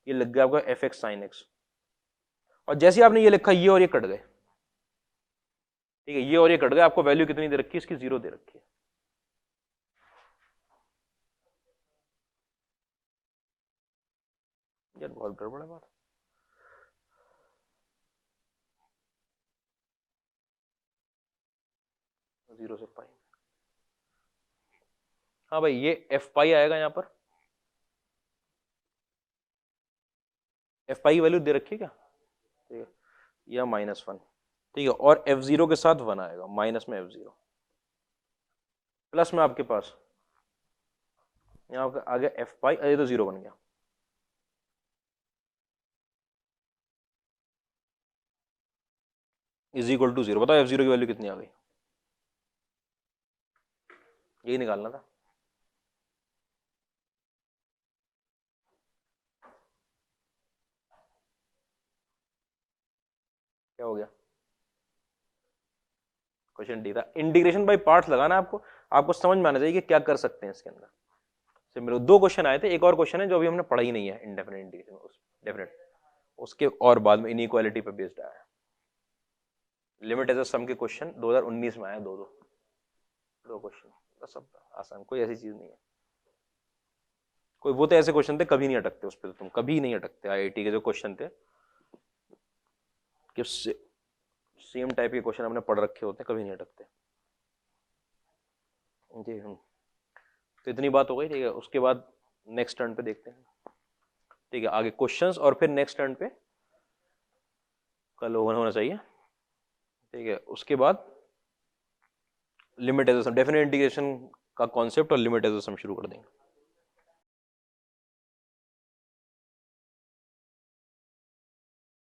ये लग गया आपका एफ एक्स साइन एक्स। और जैसे आपने ये लिखा, ये और ये कट गए, ठीक है, ये और ये कट गए। आपको वैल्यू कितनी दे रखी है इसकी? 0 दे रखी है। यार बहुत गड़बड़ है बात। जीरो से पाई, हाँ भाई, ये एफ पाई आएगा यहाँ पर। एफ पाई की वैल्यू दे रखी है क्या? ठीक है, या -1, ठीक है, और f0 के साथ 1 आएगा, माइनस में f0, प्लस में आपके पास यहाँ आ गया f पाई, ये तो 0 बन गया, इज इक्वल टू 0। बताओ f0 की वैल्यू कितनी आ गई, यही निकालना था। क्या हो गया, क्वेश्चन डी था। इंटीग्रेशन बाय पार्ट्स लगाना है आपको, आपको समझ में आना चाहिए कि क्या कर सकते हैं इसके अंदर। से मेरे 2 क्वेश्चन आए थे, एक और क्वेश्चन है जो अभी हमने पढ़ा ही नहीं है, इंडेफिनिट इंटीग्रेशन, उस डेफिनेट उसके और बाद में इनइक्वालिटी पे बेस्ड आया है। लिमिट एज अ सम के क्वेश्चन 2019 में आया, दो क्वेश्चन, बस सब आसान, कोई ऐसी चीज नहीं है। कोई वो तो ऐसे क्वेश्चन थे कभी नहीं अटकते उस पर, तो तुम कभी नहीं अटकते। आईआईटी के जो क्वेश्चन थे कि सेम टाइप के क्वेश्चन हमने पढ़ रखे होते हैं, कभी नहीं अटकते जी। तो इतनी बात हो गई, ठीक है। उसके बाद नेक्स्ट टर्न पे देखते हैं, ठीक है, आगे क्वेश्चंस और फिर नेक्स्ट टर्न पे कल ओवन होना चाहिए, ठीक है। उसके बाद limit as a sum, definite integration का कॉन्सेप्ट और लिमिट एज अ सम शुरू कर देंगे।